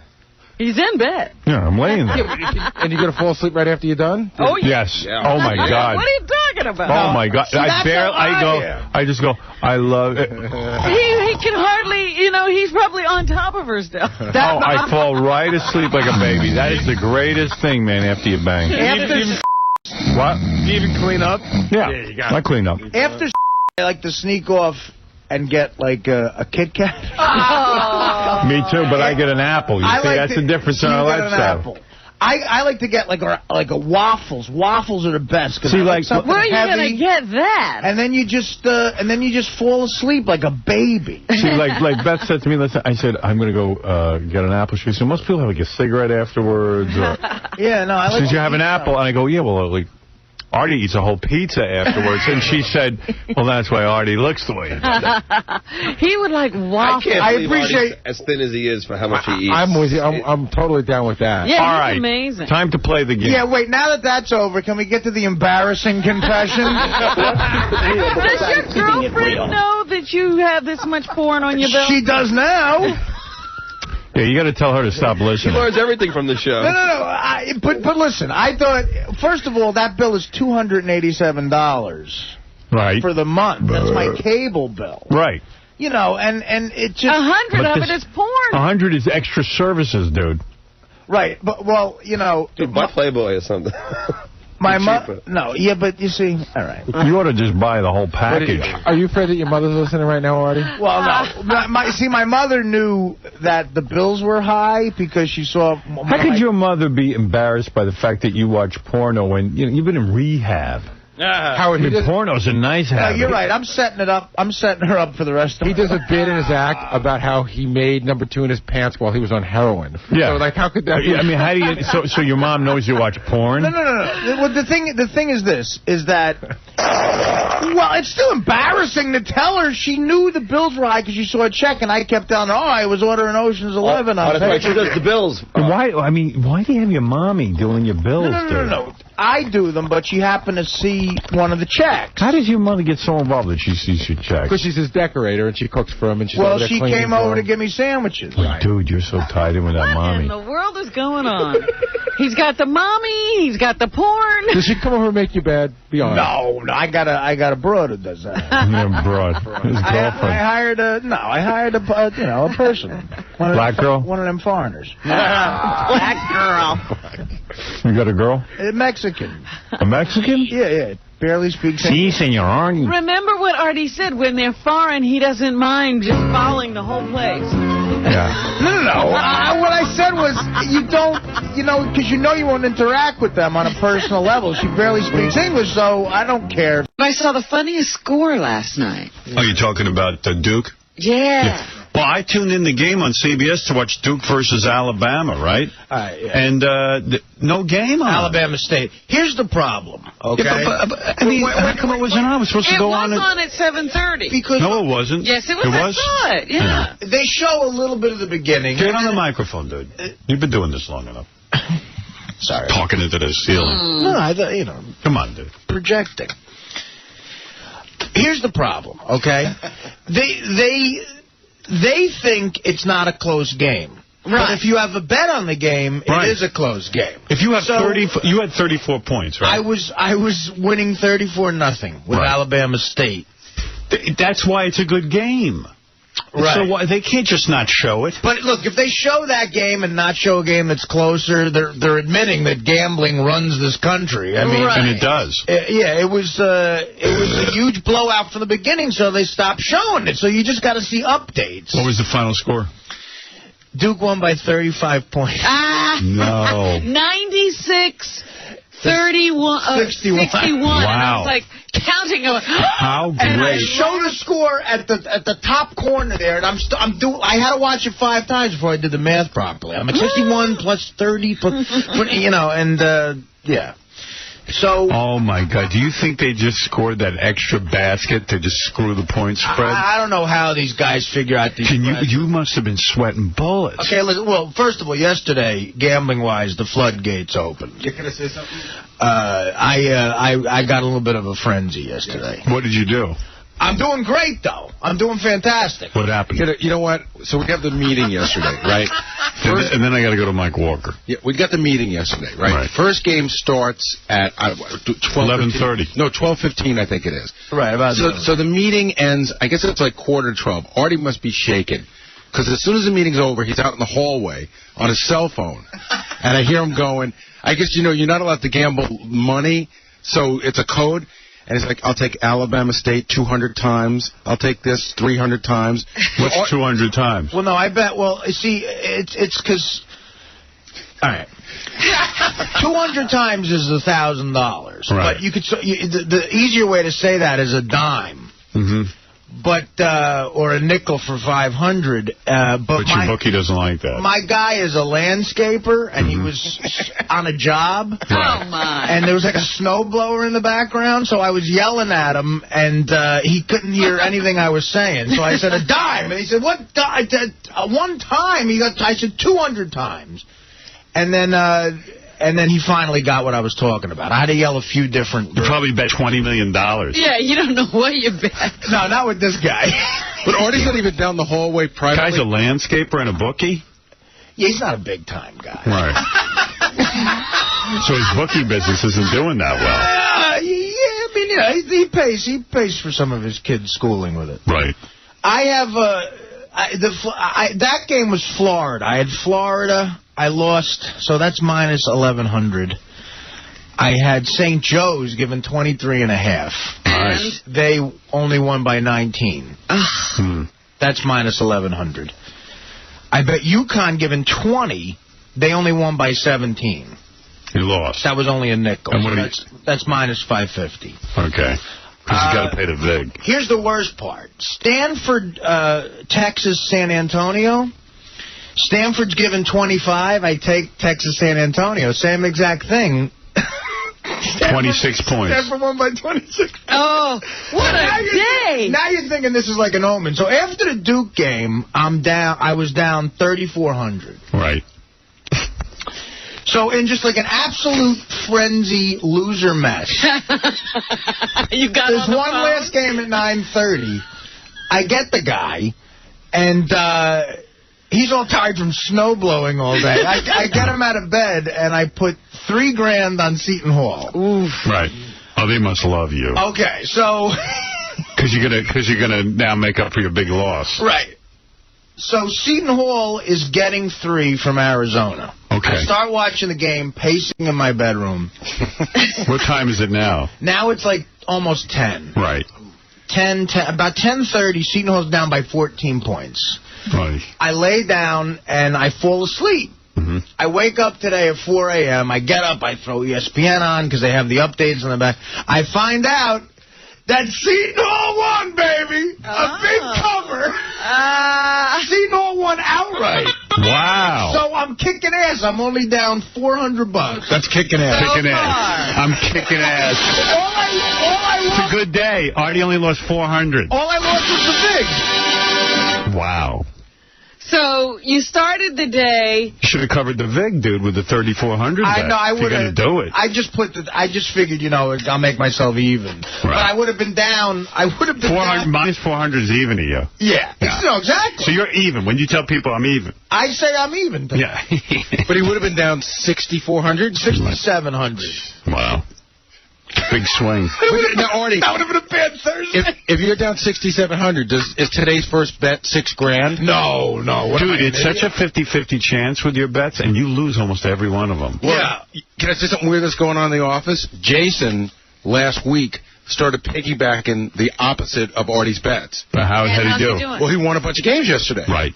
He's in bed. Yeah, I'm laying there. And you're going to fall asleep right after you're done? Oh, yes. Yeah. Oh, my God. What are you talking about? Oh, my God. I just go, I love it. He can hardly, he's probably on top of her still. I fall right asleep like a baby. That is the greatest thing, man, after you bang. What? Do you even clean up? Yeah, you got I clean up. After like to sneak off and get like a Kit Kat. Oh. Me too, but I get an apple. You see, that's the difference in our lifestyle. I like to get like a waffles. Waffles are the best. See, like, where are you gonna get that? And then you just fall asleep like a baby. See, like Beth said to me, listen, I said I'm gonna go get an apple. She said most people have like a cigarette afterwards. Or, yeah, no, I like. She said you have an apple, and I go, yeah, well, like. Artie eats a whole pizza afterwards, and she said, well, that's why Artie looks the way he does. He would like waffles. I appreciate as thin as he is for how much he eats. I'm with you. I'm totally down with that. Yeah, all right. Amazing. Time to play the game. Yeah, wait, now that that's over, can we get to the embarrassing confession? Does your girlfriend know that you have this much porn on your bill? She does now. Yeah, you got to tell her to stop listening. She learns everything from the show. No. But listen, I thought, first of all, that bill is $287. Right. For the month. That's my cable bill. Right. You know, and it just... 100 of it is porn. 100 is extra services, dude. Right, but, well, you know... Dude, buy Playboy or something. My mother... No, yeah, but you see... All right. You ought to just buy the whole package. Are you afraid that your mother's listening right now, Artie? Well, no. My mother knew that the bills were high because she saw... How could your mother be embarrassed by the fact that you watch porno when you've been in rehab? Howard, porno's a nice habit. No, you're right. I'm setting it up. I'm setting her up for the rest of He does a bit in his act about how he made number 2 in his pants while he was on heroin. Yeah. So, like, how could that be? I mean, how do you... So your mom knows you watch porn? No. Well, the thing is this, is that... Well, it's still embarrassing to tell her. She knew the bills were high because she saw a check, and I kept telling her, I was ordering Ocean's 11. That's why she does the bills. Why do you have your mommy doing your bills, No. I do them, but she happened to see one of the checks. How does your mother get so involved that she sees your checks? Because she's his decorator, and she cooks for him, and she's well, she came over to give me sandwiches. Right. Dude, you're so tied in with that mommy. What in the world is going on? He's got the mommy, he's got the porn. Does she come over and make you bad? Be honest. No, I got a broad who does that. Yeah, broad. His girlfriend. I hired a person. Black girl? One of them foreigners. Black girl. You got a girl? A Mexican. A Mexican? Yeah. Barely speaks English. Si, senor. Remember what Artie said, when they're foreign, he doesn't mind just following the whole place. Yeah. No. What I said was, you don't, because you won't interact with them on a personal level. She barely speaks English, so I don't care. I saw the funniest score last night. Oh, you're talking about Duke? Yeah. Well, I tuned in the game on CBS to watch Duke versus Alabama, right? Yeah. And no game on Alabama State. Here's the problem, okay? Yeah, but I mean, how come it wasn't on? It was supposed to go on. It was on at 7:30. Because no, it wasn't. Yes, it was. I saw it, yeah. They show a little bit of the beginning. Get on the microphone, dude. You've been doing this long enough. Sorry. Talking into the ceiling. No, Come on, dude. Projecting. Here's the problem, okay? They think it's not a close game. Right. But if you have a bet on the game, it is a close game. If you have you had 34 points, right? I was winning 34-0 with Alabama State. That's why it's a good game. Right. So why, they can't just not show it. But look, if they show that game and not show a game that's closer, they're admitting that gambling runs this country. I mean, and it does. It was a huge blowout from the beginning, so they stopped showing it. So you just got to see updates. What was the final score? Duke won by 35 points. No. 96. 61. Wow. And I was like counting. How great. And I showed the score at the top corner there, and I had to watch it 5 times before I did the math properly. I'm at 61 plus 30, yeah. So. Oh my God! Do you think they just scored that extra basket to just screw the point spread? I don't know how these guys figure out these. You must have been sweating bullets. Okay, listen. Well, first of all, yesterday, gambling-wise, the floodgates opened. You're gonna say something? I got a little bit of a frenzy yesterday. What did you do? I'm doing great, though. I'm doing fantastic. What happened? You know what? So we have the meeting yesterday, right? And then I got to go to Mike Walker. Yeah, we got the meeting yesterday, right? First game starts at 11:30. No, 12:15, I think it is. Right. So the meeting ends, I guess it's like 11:45. Artie must be shaken. Because as soon as the meeting's over, he's out in the hallway on his cell phone. And I hear him going, I guess, you're not allowed to gamble money, so it's a code. and it's like, I'll take Alabama State 200 times. I'll take this 300 times. What's 200 times? Well, no, I bet. Well, see, it's because. All right. 200 times is $1,000. Right. But you could the easier way to say that is a dime. Mm-hmm. But or a nickel for 500. But your bookie doesn't like that. My guy is a landscaper, and he was on a job. Right. Oh my! And there was like a snowblower in the background, so I was yelling at him, and he couldn't hear anything I was saying. So I said a dime, and he said, "What? One time?" I said 200 times, and then he finally got what I was talking about. I had to yell a few different... You probably bet $20 million. Yeah, you don't know what you bet. No, not with this guy. But Artie's not even down the hallway privately. Guy's a landscaper and a bookie? Yeah, he's not a big-time guy. Right. So his bookie business isn't doing that well. Yeah, I mean, he pays for some of his kids' schooling with it. Right. I have... that game was Florida. I had Florida... I lost, so that's minus 1,100. I had St. Joe's given 23.5. Nice. They only won by 19. That's minus 1,100. I bet UConn given 20. They only won by 17. You lost. That was only a nickel. And what that's minus 550. Okay. Because you got to pay the vig. Here's the worst part. Stanford, Texas, San Antonio. Stanford's given 25. I take Texas San Antonio. Same exact thing. 26 points. Stanford won by 26. Oh, what a day! Now you're thinking this is like an omen. So after the Duke game, I was down 3,400. Right. So in just like an absolute frenzy loser mess. You got There's on the one phone? last game at 9:30. I get the guy, and he's all tired from snow blowing all day. I get him out of bed, and I put $3,000 on Seton Hall. Oof. Right. Oh, they must love you. Okay, so... Because you're gonna now make up for your big loss. Right. So Seton Hall is getting 3 from Arizona. Okay. I start watching the game, pacing in my bedroom. What time is it now? Now it's like almost 10. Right. 10, about 10:30, Seton Hall's down by 14 points. Right. I lay down, and I fall asleep. Mm-hmm. I wake up today at 4 a.m. I get up, I throw ESPN on because they have the updates in the back. I find out that Seton Hall won, baby! A big cover! Seton Hall won outright. Wow. So I'm kicking ass. I'm only down $400. That's kicking ass. Kicking ass. I'm kicking ass. All I It's lost, a good day. Artie only lost 400. all I lost was the vig. Wow. So you started the day. You should have covered the vig, dude, with the 3,400 bet. I know. I would You're going to do it. I just figured, I'll make myself even. Right. But I would have been down. I would have been 400 down. minus 400 is even to you. Yeah. No, exactly. So you're even. When you tell people I'm even. I say I'm even. Yeah. But he would have been down 6,400? 6,700. Wow. Big swing. Now, Artie, That would have been a bad Thursday. if you're down 6,700, is today's first bet $6,000? No. Dude, it's such a 50-50 chance with your bets, and you lose almost every one of them. Yeah. Can I say something weird that's going on in the office? Jason, last week, started piggybacking the opposite of Artie's bets. How did he do? Well, he won a bunch of games yesterday. Right.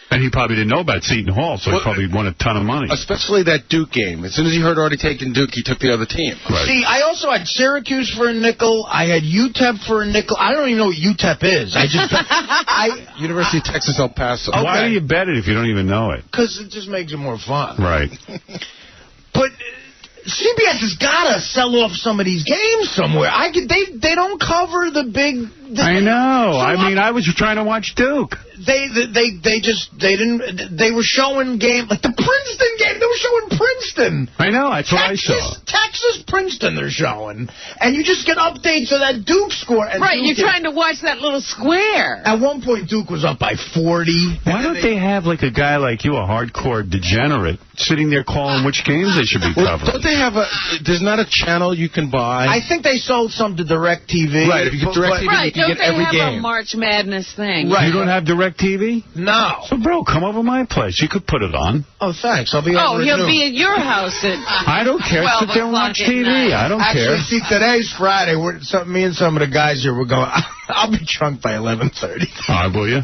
And he probably didn't know about Seton Hall, so he probably won a ton of money. Especially that Duke game. As soon as he heard Artie taking Duke, he took the other team. Right. See, I also had Syracuse for a nickel. I had UTEP for a nickel. I don't even know what UTEP is. University of Texas, El Paso. Okay. Why do you bet it if you don't even know it? Because it just makes it more fun. Right. But CBS has got to sell off some of these games somewhere. They don't cover the big... I know. I was trying to watch Duke. They were showing game like the Princeton game. They were showing Princeton. I know. That's what I saw. Texas Princeton. They're showing, and you just get updates of that Duke score. And Right, Duke you're trying to watch that little square. At one point, Duke was up by 40. Why don't they have like a guy like you, a hardcore degenerate, sitting there calling which games they should be covering? Don't they There's not a channel you can buy? I think they sold some to DirecTV. Right, if you get DirecTV, you can get every game. Don't they have a March Madness thing? Right. You don't have DirecTV? No. So, bro, come over my place. You could put it on. Oh, thanks. I'll be over. Oh, he'll be at your house at I don't care. Sit there and watch TV. I don't care. Actually, see, today's Friday. Me and some of the guys here, we're going, I'll be drunk by 11:30. All right, will you?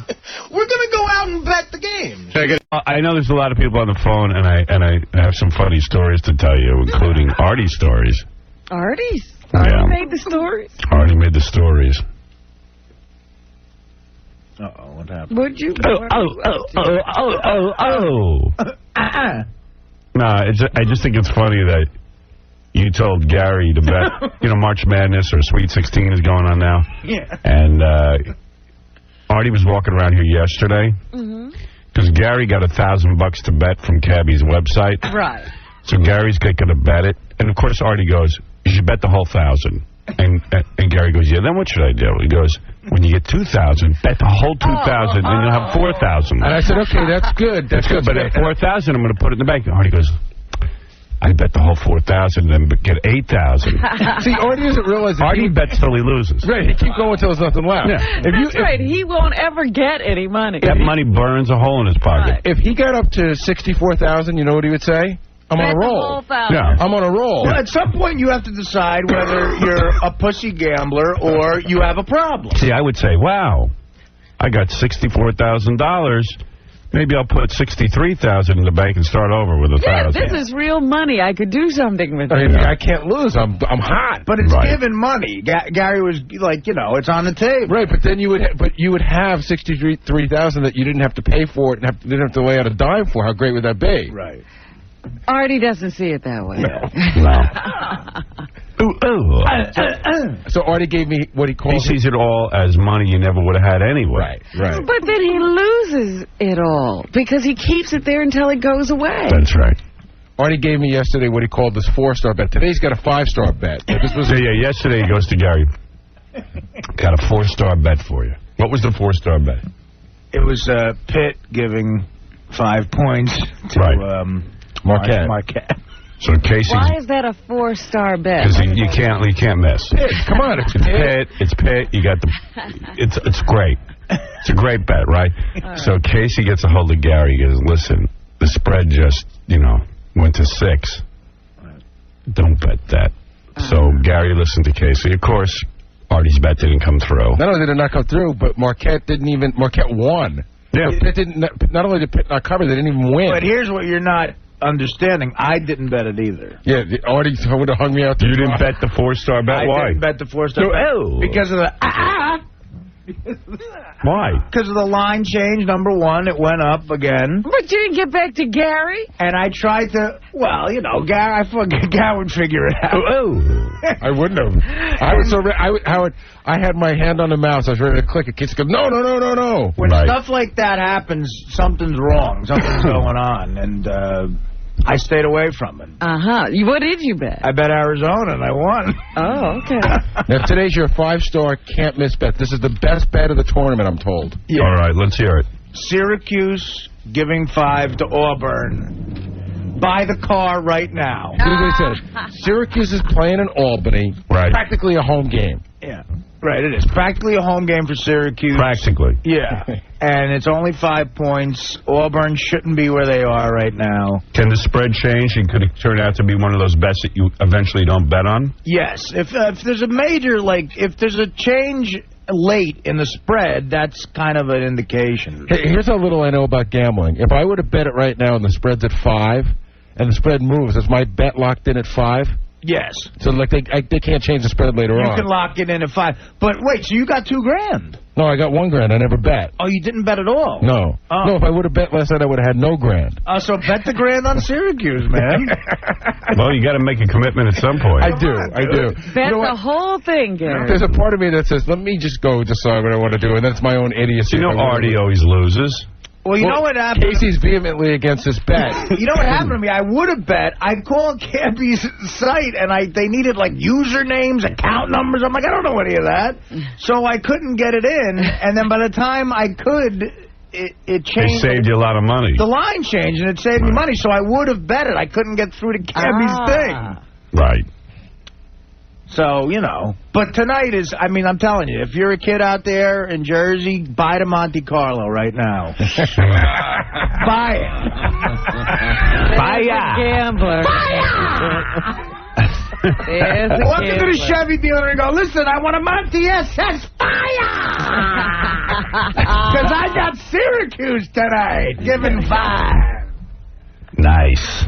We're going to go out and bet the game. I know there's a lot of people on the phone, and I have some funny stories to tell you, including Artie's stories. Artie's? Yeah. Artie made the stories? Artie made the stories. Uh-oh, what happened? What'd you... No, I just think it's funny that you told Gary to bet, March Madness or Sweet 16 is going on now. Yeah. And Artie was walking around here yesterday. Because Gary got $1,000 to bet from Cabby's website. Right. So Gary's going to bet it. And, of course, Artie goes, you should bet the whole 1,000. And Gary goes, yeah, then what should I do? He goes, when you get 2,000, bet the whole 2,000, and you'll have 4,000. And I said, okay, that's good. That's good. But at 4,000, I'm going to put it in the bank. Artie goes, I bet the whole 4,000 and then get 8,000. See, Artie doesn't realize that Artie bets till he loses. Right, he keep going until there's nothing left. Yeah. That's right. He won't ever get any money. That money burns a hole in his pocket. Right. If he got up to 64,000, you know what he would say? I'm on a roll. Yeah. I'm on a roll. Well, at some point, you have to decide whether you're a pussy gambler or you have a problem. See, I would say, wow, I got $64,000. Maybe I'll put $63,000 in the bank and start over with $1,000. Yeah, this is real money. I could do something with it. I can't lose. I'm hot. But it's given money. Gary was like, it's on the table. Right, but then you would have $63,000 that you didn't have to pay for it and didn't have to lay out a dime for. How great would that be? Right. Artie doesn't see it that way. No. So Artie gave me what he calls... He sees it all as money you never would have had anyway. Right. But then he loses it all because he keeps it there until it goes away. That's right. Artie gave me yesterday what he called this 4-star bet. Today's got a 5-star bet. This was yesterday he goes to Gary. Got a 4-star bet for you. What was the 4-star bet? It was Pitt giving 5 points to Marquette. So Casey. Why is that a 4-star bet? Because you can't miss. Come on, it's Pitt. It's Pitt. You got it's great. It's a great bet, right? So Casey gets a hold of Gary. He goes, listen, the spread just went to 6. Don't bet that. So Gary listened to Casey. Of course, Artie's bet didn't come through. Not only did it not come through, but Marquette won. Yeah. Pitt not only did Pitt not cover, they didn't even win. But here's what you're not understanding. I didn't bet it either. Yeah, Artie would have hung me out. You didn't bet the 4-star bet? Why? I didn't bet the 4-star bet. Because of the... Why? Because of the line change, number one. It went up again. But you didn't get back to Gary? And I tried to... Well, Gary, I thought Gary would figure it out. I wouldn't have. I had my hand on the mouse. I was ready to click it. Kids go, no. When stuff like that happens, something's wrong. Something's going on. And I stayed away from it. What did you bet? I bet Arizona, and I won. Oh, okay. Now, today's your 5-star can't-miss bet. This is the best bet of the tournament, I'm told. Yeah. All right, let's hear it. Syracuse giving 5 to Auburn. Buy the car right now. Here's what he said. Syracuse is playing in Albany. Right. Practically a home game. Yeah. Right, it is. Practically a home game for Syracuse. Practically. Yeah. And it's only 5 points. Auburn shouldn't be where they are right now. Can the spread change? It could turn out to be one of those bets that you eventually don't bet on? Yes. If there's a major, if there's a change late in the spread, that's kind of an indication. Hey, here's how little I know about gambling. If I were to bet it right now and the spread's at 5, and the spread moves, is my bet locked in at 5? Yes. So they can't change the spread later on. You can lock it in at 5. But wait, so you got $2,000? No, I got $1,000. I never bet. Oh, you didn't bet at all? No. Oh. No, if I would have bet last night, I would have had no grand. So bet the grand on Syracuse, man. Well, you got to make a commitment at some point. I do. Bet the whole thing, Gary. There's a part of me that says, let me just go decide what I want to do, and that's my own idiocy. Artie always loses. Well, you know what happened? Casey's vehemently against this bet. You know what happened to me? I would have bet. I called Cabby's site, and they needed, usernames, account numbers. I'm like, I don't know any of that. So I couldn't get it in, and then by the time I could, it changed. They saved you a lot of money. The line changed, and it saved me money, so I would have bet it. I couldn't get through to Cabbie's thing. Right. So, you know. But tonight is, I mean, I'm telling you, if you're a kid out there in Jersey, buy the Monte Carlo right now. Buy it. Buy it. Gambler. Walk into the Chevy dealer and go, listen, I want a Monte SS fire! Because I got Syracuse tonight, giving 5. Nice.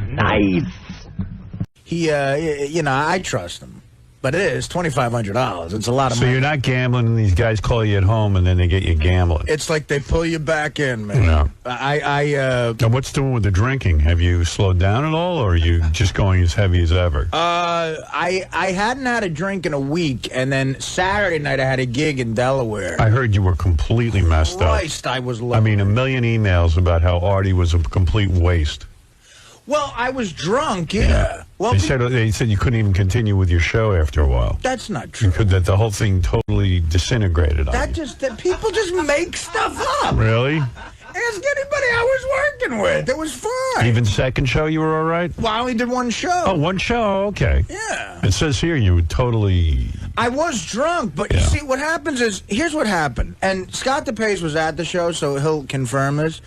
He, you know, I trust him. But it is $2,500. It's a lot of money. So you're not gambling, and these guys call you at home, and then they get you gambling. It's like they pull you back in, man. No. Now, what's doing with the drinking? Have you slowed down at all, or are you just going as heavy as ever? I hadn't had a drink in a week, and then Saturday night I had a gig in Delaware. I heard you were completely messed up. Christ, I was low. I mean, a million emails about how Artie was a complete waste. Well, I was drunk, yeah. Well, They said you couldn't even continue with your show after a while. That's not true. That the whole thing totally disintegrated on you. That people just make stuff up. Really? Ask anybody I was working with. It was fine. Even second show you were all right? Well, I only did one show. Oh, one show? Okay. Yeah. It says here you were totally... I was drunk, but you see, what happens is, here's what happened. And 𝗦𝗲𝗿𝗍 was at the show, so he'll confirm this.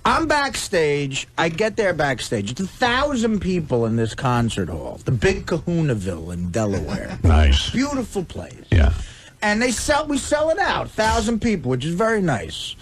I'm backstage. I get there backstage. It's 1,000 people in this concert hall, the big 𝗮𝗄𝗎ville in Delaware. Nice. Beautiful place. Yeah. And we sell it out, 1,000 people, which is very nice.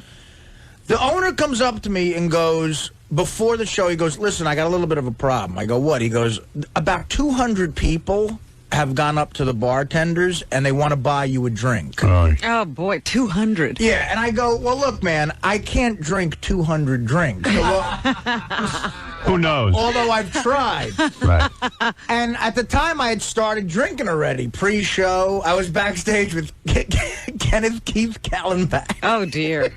The owner comes up to me and goes, before the show, he goes, listen, I got a little bit of a problem. I go, what? He goes, about 200 people have gone up to the bartenders and they want to buy you a drink. Oh, boy, 200. Yeah, and I go, well, look, man, I can't drink 200 drinks. So, well, who knows? Although I've tried. Right. And at the time, I had started drinking already. Pre-show, I was backstage with 𝗦𝗵cie𝘄𝗿𝗱. Oh, dear.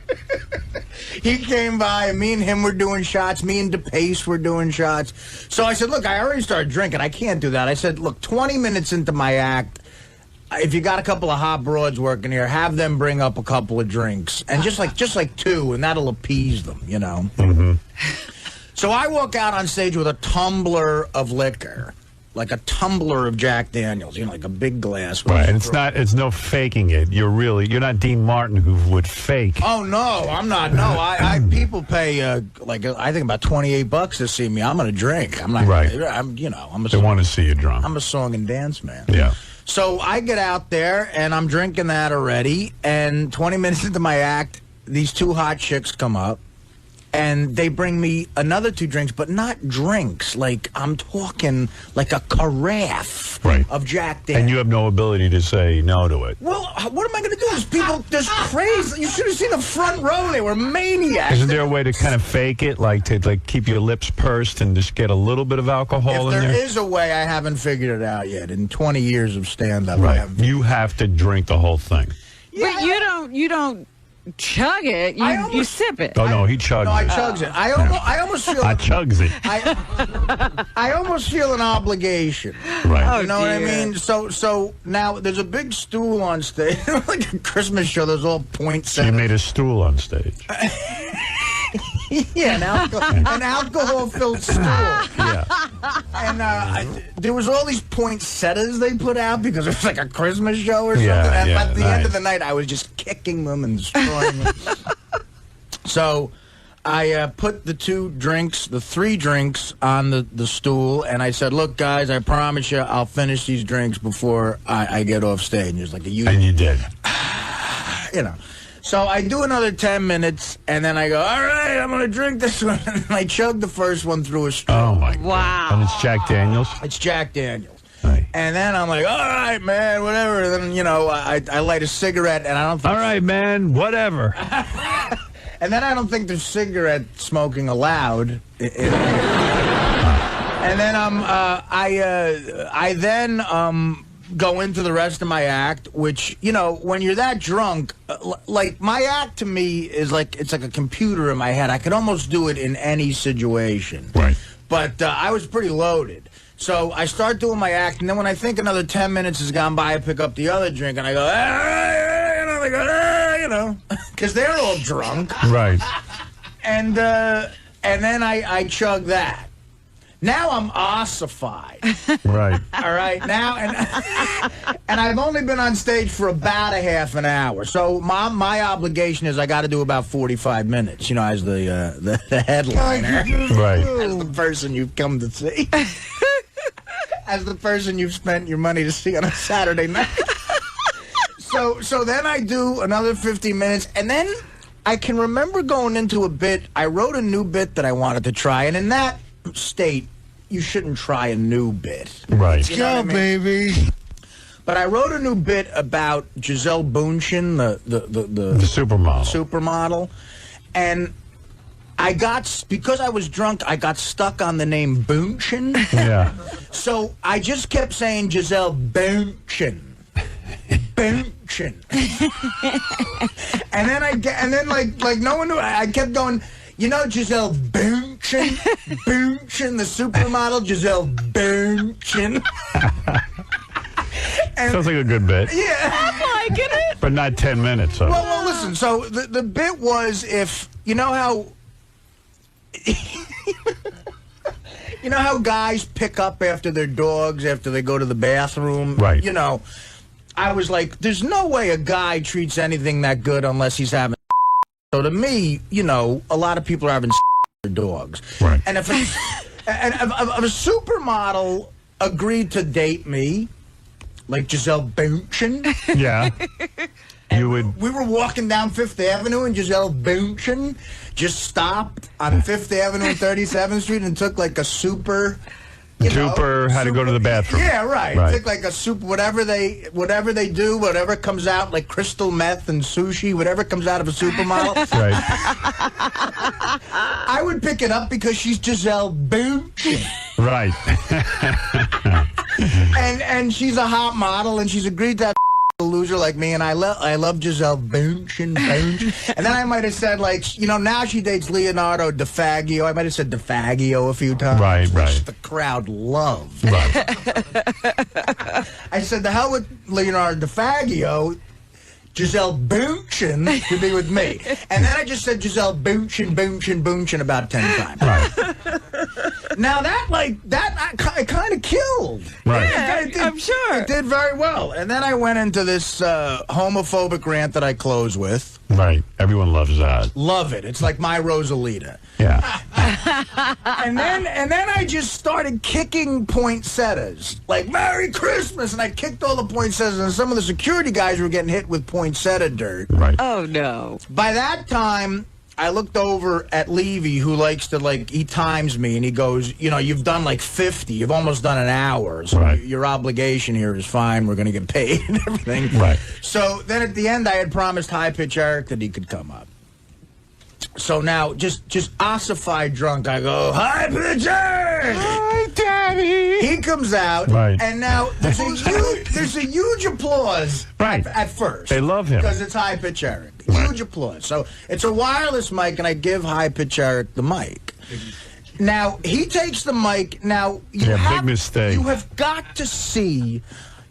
He came by, and me and him were doing shots. Me and 𝗏𝗏𝗏𝗏 were doing shots. So I said, look, I already started drinking. I can't do that. I said, look, 20 minutes into my act, if you got a couple of hot broads working here, have them bring up a couple of drinks. And just like 2, and that'll appease them, you know. Mm-hmm. So I walk out on stage with a tumbler of liquor. Like a tumbler of Jack Daniels, you know, like a big glass. Right, and it's no faking it. You're not Dean Martin who would fake. Oh no, I'm not. No, people pay I think about $28 to see me. I'm gonna drink. I'm not. Right. They want to see you drunk. I'm a song and dance man. Yeah. So I get out there and I'm drinking that already. And 20 minutes into my act, these 2 hot chicks come up. And they bring me another 2 drinks, but not drinks. Like, I'm talking like a carafe of Jack Daniels. And you have no ability to say no to it. Well, what am I going to do? There's people, there's crazy. You should have seen the front row. They were maniacs. Isn't there a way to kind of fake it, like to keep your lips pursed and just get a little bit of alcohol in there? If there is a way, I haven't figured it out yet. In 20 years of stand-up, right. You have to drink the whole thing. Yeah, but you don't chug it. You sip it. Oh, no, he chugs it. No, I chugs it. I almost feel... I chugs it. I almost feel an obligation. Right. You know what I mean? So now there's a big stool on stage. Like a Christmas show, there's all points. So you made a stool on stage. Yeah, an alcohol-filled stool. Yeah. And there was all these poinsettias they put out because it was like a Christmas show or something. And at the end of the night, I was just kicking them and destroying them. So I put the 3 drinks on the stool, and I said, look, guys, I promise you I'll finish these drinks before I get off stage. And, and you did. You know. So I do another 10 minutes, and then I go, all right, I'm going to drink this one. And I chug the first one through a straw. Oh, my God. And it's Jack Daniels? It's Jack Daniels. Right. And then I'm like, all right, man, whatever. And then, I light a cigarette, and I don't think... All right, man, whatever. And then I don't think there's cigarette smoking allowed. And then I then go into the rest of my act, which, when you're that drunk, like, my act to me is like, it's like a computer in my head. I could almost do it in any situation. Right. But I was pretty loaded. So I start doing my act, and then when I think another 10 minutes has gone by, I pick up the other drink, and I go, you know, because they're all drunk. Right. And then I chug that. Now I'm ossified. Right. All right. Now and I've only been on stage for about a half an hour. So my obligation is I got to do about 45 minutes. You know, as the headliner. Right. As the person you've come to see. As the person you've spent your money to see on a Saturday night. So then I do another 50 minutes, and then I can remember going into a bit. I wrote a new bit that I wanted to try, and in that state, you shouldn't try a new bit. Right. You know what I mean? baby. But I wrote a new bit about 𝗛𝗲𝗿𝗄𝗿, the supermodel, and because I was drunk, I got stuck on the name 𝗏𝗏𝗿. Yeah. So I just kept saying 𝗛𝗲𝗿𝗿. 𝗏𝗏𝗿. and then like no one knew. I kept going. You know 𝗛𝗲𝗿𝗿, the supermodel, 𝗛𝗲𝗿𝗿. Sounds like a good bit. Yeah, I'm liking it. But not 10 minutes. So. Well, listen. So the bit was, if you know how. You know how guys pick up after their dogs after they go to the bathroom? Right. You know, I was like, there's no way a guy treats anything that good unless he's having. So to me, you know, a lot of people are having their dogs. Right. And if a supermodel agreed to date me, like 𝗛𝗲𝗿𝗿𝗿. Yeah. You would. We were walking down Fifth Avenue, and 𝗛𝗲𝗿𝗿𝗿 just stopped on Fifth Avenue and 37th Street and took like a super. Super had to go to the bathroom. Yeah, right. Right. Took like a super, whatever they do, whatever comes out, like crystal meth and sushi, whatever comes out of a supermodel. Right. I would pick it up because she's 𝗛𝗲𝗿𝗿𝗿. Right. and she's a hot model, and she's agreed to have a loser like me, and I love 𝗛𝗲𝗿𝗿𝗿. And then I might have said, like, you know, now she dates Leonardo DiFaggio. I might have said DiFaggio a few times. Right, right. Which the crowd loved. Right. I said, the hell with Leonardo DiFaggio. 𝗛𝗲𝗿𝗿𝗿 to be with me. And then I just said 𝗛𝗲𝗿𝗄𝗿 about 10 times. Right. Now that kind of killed. Right. Yeah, I'm sure. It did very well. And then I went into this homophobic rant that I close with. Right. Everyone loves that. Love it. It's like my Rosalita. Yeah. and then I just started kicking poinsettias. Like, Merry Christmas! And I kicked all the poinsettias, and some of the security guys were getting hit with poinsettia dirt. Right. Oh, no. By that time, I looked over at Levy, who likes to, like, he times me, and he goes, you know, you've done like 50. You've almost done an hour. So right. Your obligation here is fine. We're going to get paid and everything. Right. So then at the end, I had promised 𝗲𝗿𝗿 Eric that he could come up. So now, just ossified drunk, I go, 𝗲𝗿𝗿 Eric! Hi, Daddy. He comes out, right. And now there's a huge applause right. at first. They love him. Because it's 𝗲𝗿𝗿 Eric. Right. Huge applause. So it's a wireless mic, and I give 𝗲𝗿𝗿 Eric the mic. Now, he takes the mic. Now, big mistake. You have got to see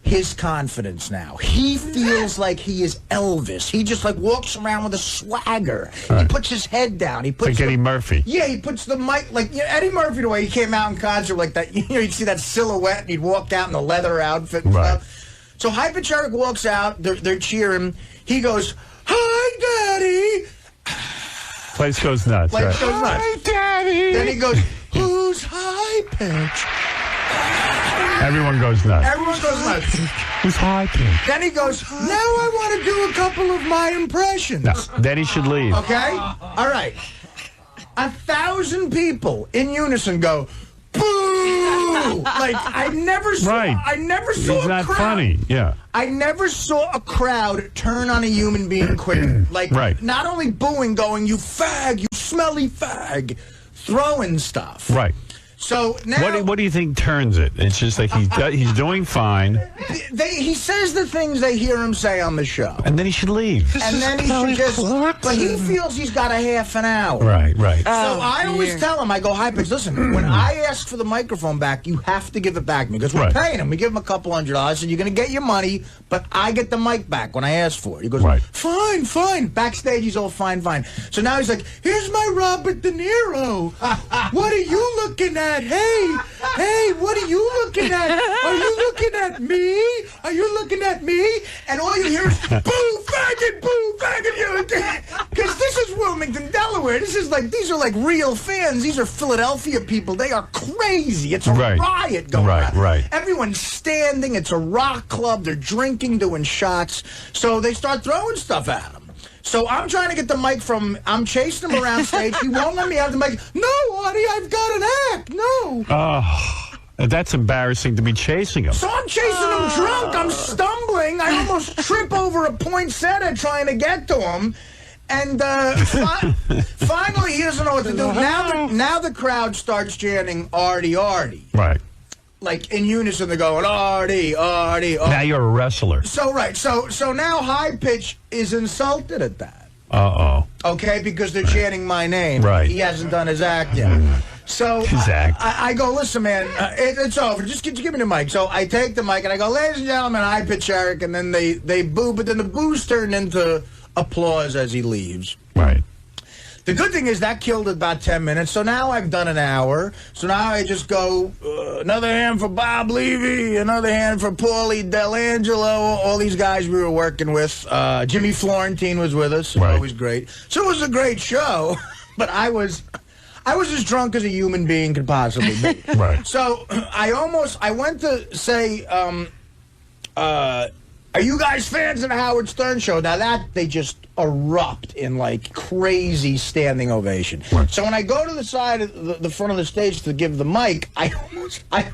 his confidence now. He feels like he is Elvis. He just, like, walks around with a swagger. Right. He puts his head down. He puts like Eddie Murphy. Yeah, he puts the mic, like, you know, Eddie Murphy, the way he came out in concert like that. You know, you'd see that silhouette, and he'd walk out in the leather outfit and right. stuff. So 𝗲𝗿𝗿 Eric walks out. They're cheering. He goes, "Hi, Daddy." Place goes nuts. Place goes nuts. Hi, Daddy. Then he goes, "Who's 𝗲𝗿𝗿?" Everyone goes nuts. Everyone goes nuts. Who's 𝗲𝗿𝗿? Then he goes, "Now I want to do a couple of my impressions." No, then he should leave. Okay? All right. 1,000 people in unison go, "Boo!" Like, I never saw Right. a He's not crowd. funny. Yeah. I never saw a crowd turn on a human being quicker. Like, right. Not only booing, going, "You fag, you smelly fag," throwing stuff. Right. So now, what do you think turns it? It's just like he's doing fine. He says the things they hear him say on the show, and then he should leave. And then he should just. But he feels he's got a half an hour. Right. So I always tell him, I go, High Pitch, listen, when I ask for the microphone back, you have to give it back to me because we're paying him. We give him a couple $100. I said, you're going to get your money, but I get the mic back when I ask for it. He goes, fine. Backstage, he's all fine. So now he's like, here's my Robert De Niro. What are you looking at? Hey, what are you looking at? Are you looking at me? Are you looking at me? And all you hear is, boo, faggot, because this is Wilmington, Delaware. These are like real fans. These are Philadelphia people. They are crazy. It's a riot going on. Right. Everyone's standing. It's a rock club. They're drinking, doing shots. So they start throwing stuff at him. So I'm trying to get the mic I'm chasing him around stage. He won't let me have the mic. No, Artie, I've got an act. No. Oh, that's embarrassing to be chasing him. So I'm chasing him drunk. I'm stumbling. I almost trip over a poinsettia trying to get to him. And finally, he doesn't know what to do. Now the crowd starts chanting, Artie, Artie. Right. Like in unison, they're going, Artie, Artie, Artie. Now you're a wrestler. So now High Pitch is insulted at that. Uh-oh. Okay, because they're chanting my name. Right. He hasn't done his act yet. So his act. I go, listen, man, it's over. Just give me the mic. So I take the mic and I go, ladies and gentlemen, High Pitch Eric, and then they boo, but then the boos turn into applause as he leaves. Right. The good thing is that killed about 10 minutes, so now I've done an hour. So now I just go, another hand for Bob Levy, another hand for Paulie Delangelo, all these guys we were working with. Jimmy Florentine was with us, always great. So it was a great show, but I was as drunk as a human being could possibly be. Right. So I went to say, are you guys fans of the Howard Stern show? Now that they just erupt in like crazy standing ovation. Right. So when I go to the side of the front of the stage to give the mic, I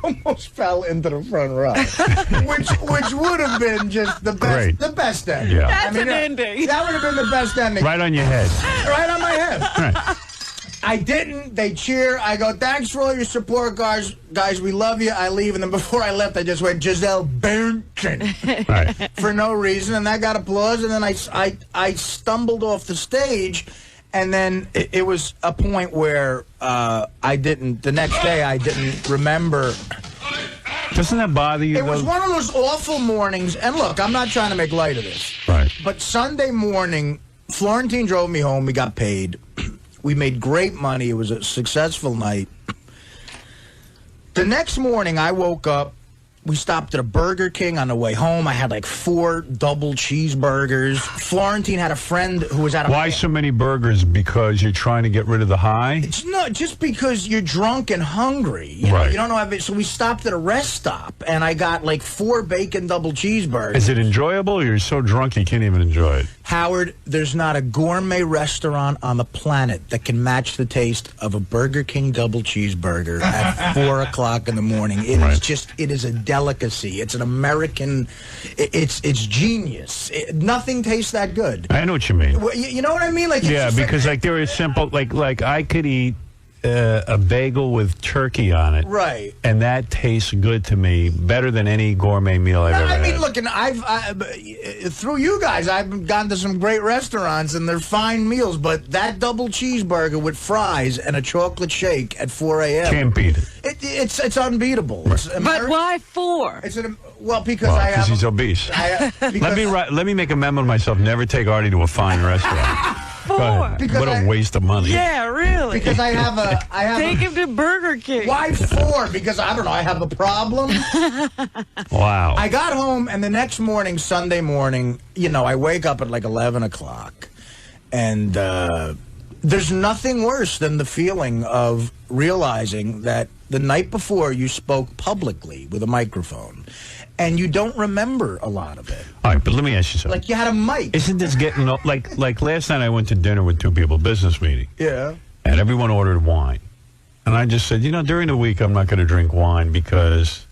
almost fell into the front row, which would have been just the best ending. Yeah. That's an ending. That would have been the best ending. Right on your head. Right on my head. Right. I didn't. They cheer. I go, thanks for all your support, guys. We love you. I leave. And then before I left, I just went, Giselle Bündchen. For no reason. And that got applause. And then I stumbled off the stage. And then it was a point where the next day, I didn't remember. Doesn't that bother you? It was one of those awful mornings. And look, I'm not trying to make light of this. Right. But Sunday morning, Florentine drove me home. We got paid. We made great money. It was a successful night. The next morning, I woke up. We stopped at a Burger King on the way home. I had like 4 double cheeseburgers. Florentine had a friend who was at a... Why so many burgers? Because you're trying to get rid of the high? It's not just because you're drunk and hungry. You know, you don't know how... So we stopped at a rest stop, and I got like 4 bacon double cheeseburgers. Is it enjoyable, or you're so drunk you can't even enjoy it? Howard, there's not a gourmet restaurant on the planet that can match the taste of a Burger King double cheeseburger at 4 o'clock in the morning. It is just... It is a delicacy. It's an American... It's genius. Nothing tastes that good. I know what you mean. You know what I mean? Like, yeah, because like there is simple... Like I could eat a bagel with turkey on it. Right. And that tastes good to me, better than any gourmet meal I've ever had. I mean, look, and through you guys, I've gone to some great restaurants, and they're fine meals, but that double cheeseburger with fries and a chocolate shake at 4 a.m. Can't beat it. It's unbeatable. Right. But why 4? Because he's obese. Let me make a memo to myself, never take Artie to a fine restaurant. 4. What a waste of money. Yeah, really. Because I have Take him to Burger King. Why 4? Because I don't know. I have a problem. Wow. I got home, and the next morning, Sunday morning, I wake up at like 11 o'clock, and there's nothing worse than the feeling of realizing that the night before you spoke publicly with a microphone, and you don't remember a lot of it. All right, but let me ask you something. Like you had a mic. Isn't this getting... Like last night I went to dinner with 2 people, business meeting. Yeah. And everyone ordered wine. And I just said, during the week I'm not going to drink wine because,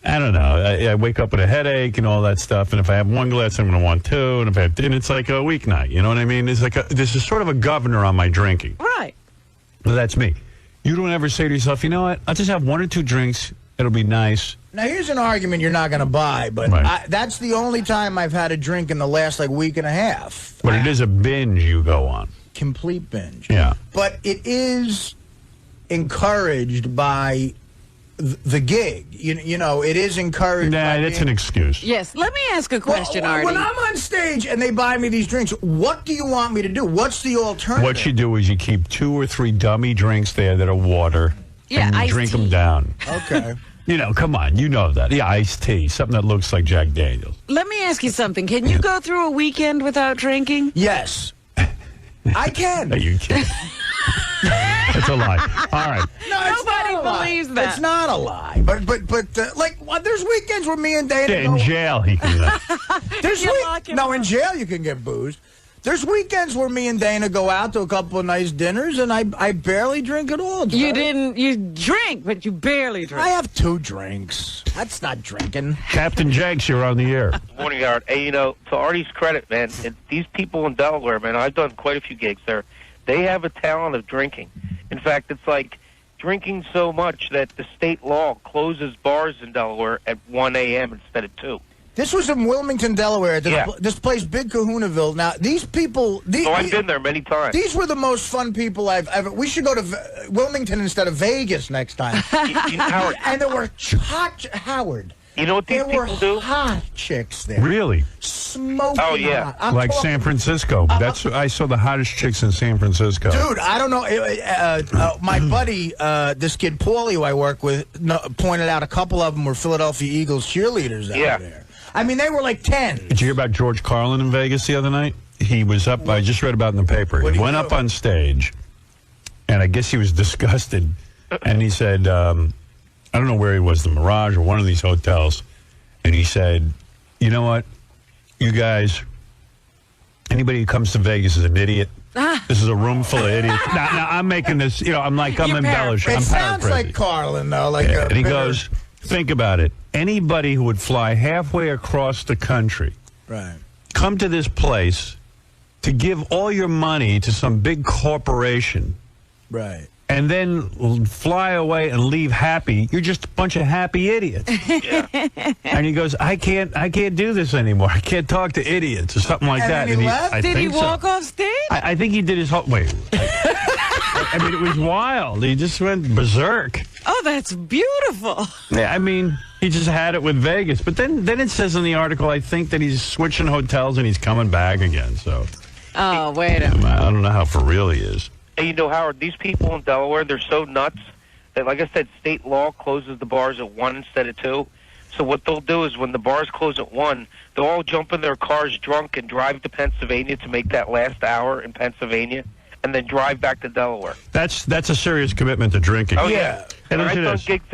I don't know, I wake up with a headache and all that stuff. And if I have 1 glass, I'm going to want 2. And if I have... And it's like a weeknight, you know what I mean? It's like this is sort of a governor on my drinking. Right. Well, that's me. You don't ever say to yourself, you know what, I'll just have 1 or 2 drinks. It'll be nice. Now, here's an argument you're not going to buy, but that's the only time I've had a drink in the last, week and a half. But it is a binge you go on. Complete binge. Yeah. But it is encouraged by the gig. You know, it is encouraged. Nah, that's an excuse. Yes. Let me ask a question, Artie. When I'm on stage and they buy me these drinks, what do you want me to do? What's the alternative? What you do is you keep 2 or 3 dummy drinks there that are water. Yeah, and you drink them down. Okay. You know, come on, you know that. Yeah, iced tea, something that looks like Jack Daniels. Let me ask you something. Can you go through a weekend without drinking? Yes. I can. Are you kidding? It's a lie. All right. No, nobody believes that. It's not a lie. But there's weekends where me and Dana in jail he can. in jail you can get boozed. There's weekends where me and Dana go out to a couple of nice dinners, and I barely drink at all. You drink, but you barely drink. I have 2 drinks. That's not drinking. Captain Jenks, you're on the air. Morning, Howard. Hey, to Artie's credit, man, these people in Delaware, man, I've done quite a few gigs there. They have a talent of drinking. In fact, it's like drinking so much that the state law closes bars in Delaware at 1 a.m. instead of 2. This was in Wilmington, Delaware. This place, Big Kahunaville. Now, these people... I've been there many times. These were the most fun people I've ever... We should go to Wilmington instead of Vegas next time. Howard. And there were Howard. You know what these people do? There were hot chicks there. Really? Smoking Oh, yeah. hot. Like San Francisco. I saw the hottest chicks in San Francisco. Dude, I don't know. My buddy, this kid Paulie, who I work with, pointed out a couple of them were Philadelphia Eagles cheerleaders out there. I mean, they were like 10. Did you hear about George Carlin in Vegas the other night? He was up, I just read about it in the paper. He went up on stage, and I guess he was disgusted. And he said, I don't know where he was, the Mirage or one of these hotels. And he said, you know what, you guys, anybody who comes to Vegas is an idiot. This is a room full of idiots. Now I'm making this, I'm embellishing. It I'm sounds like Carlin, though. And he goes, think about it. Anybody who would fly halfway across the country, come to this place to give all your money to some big corporation, and then fly away and leave happy, you're just a bunch of happy idiots. And he goes, I can't do this anymore. I can't talk to idiots or something like that. And he left? Did he walk off stage? I think he did his whole... Wait. I mean, it was wild. He just went berserk. Oh, that's beautiful. Yeah, I mean, he just had it with Vegas. But then it says in the article, I think that he's switching hotels and he's coming back again. So. Oh, wait a minute. I don't know how for real he is. Hey, Howard, these people in Delaware, they're so nuts that, like I said, state law closes the bars at 1 instead of 2. So what they'll do is when the bars close at 1, they'll all jump in their cars drunk and drive to Pennsylvania to make that last hour in Pennsylvania, and then drive back to Delaware. That's a serious commitment to drinking. Oh, yeah. And I've done gigs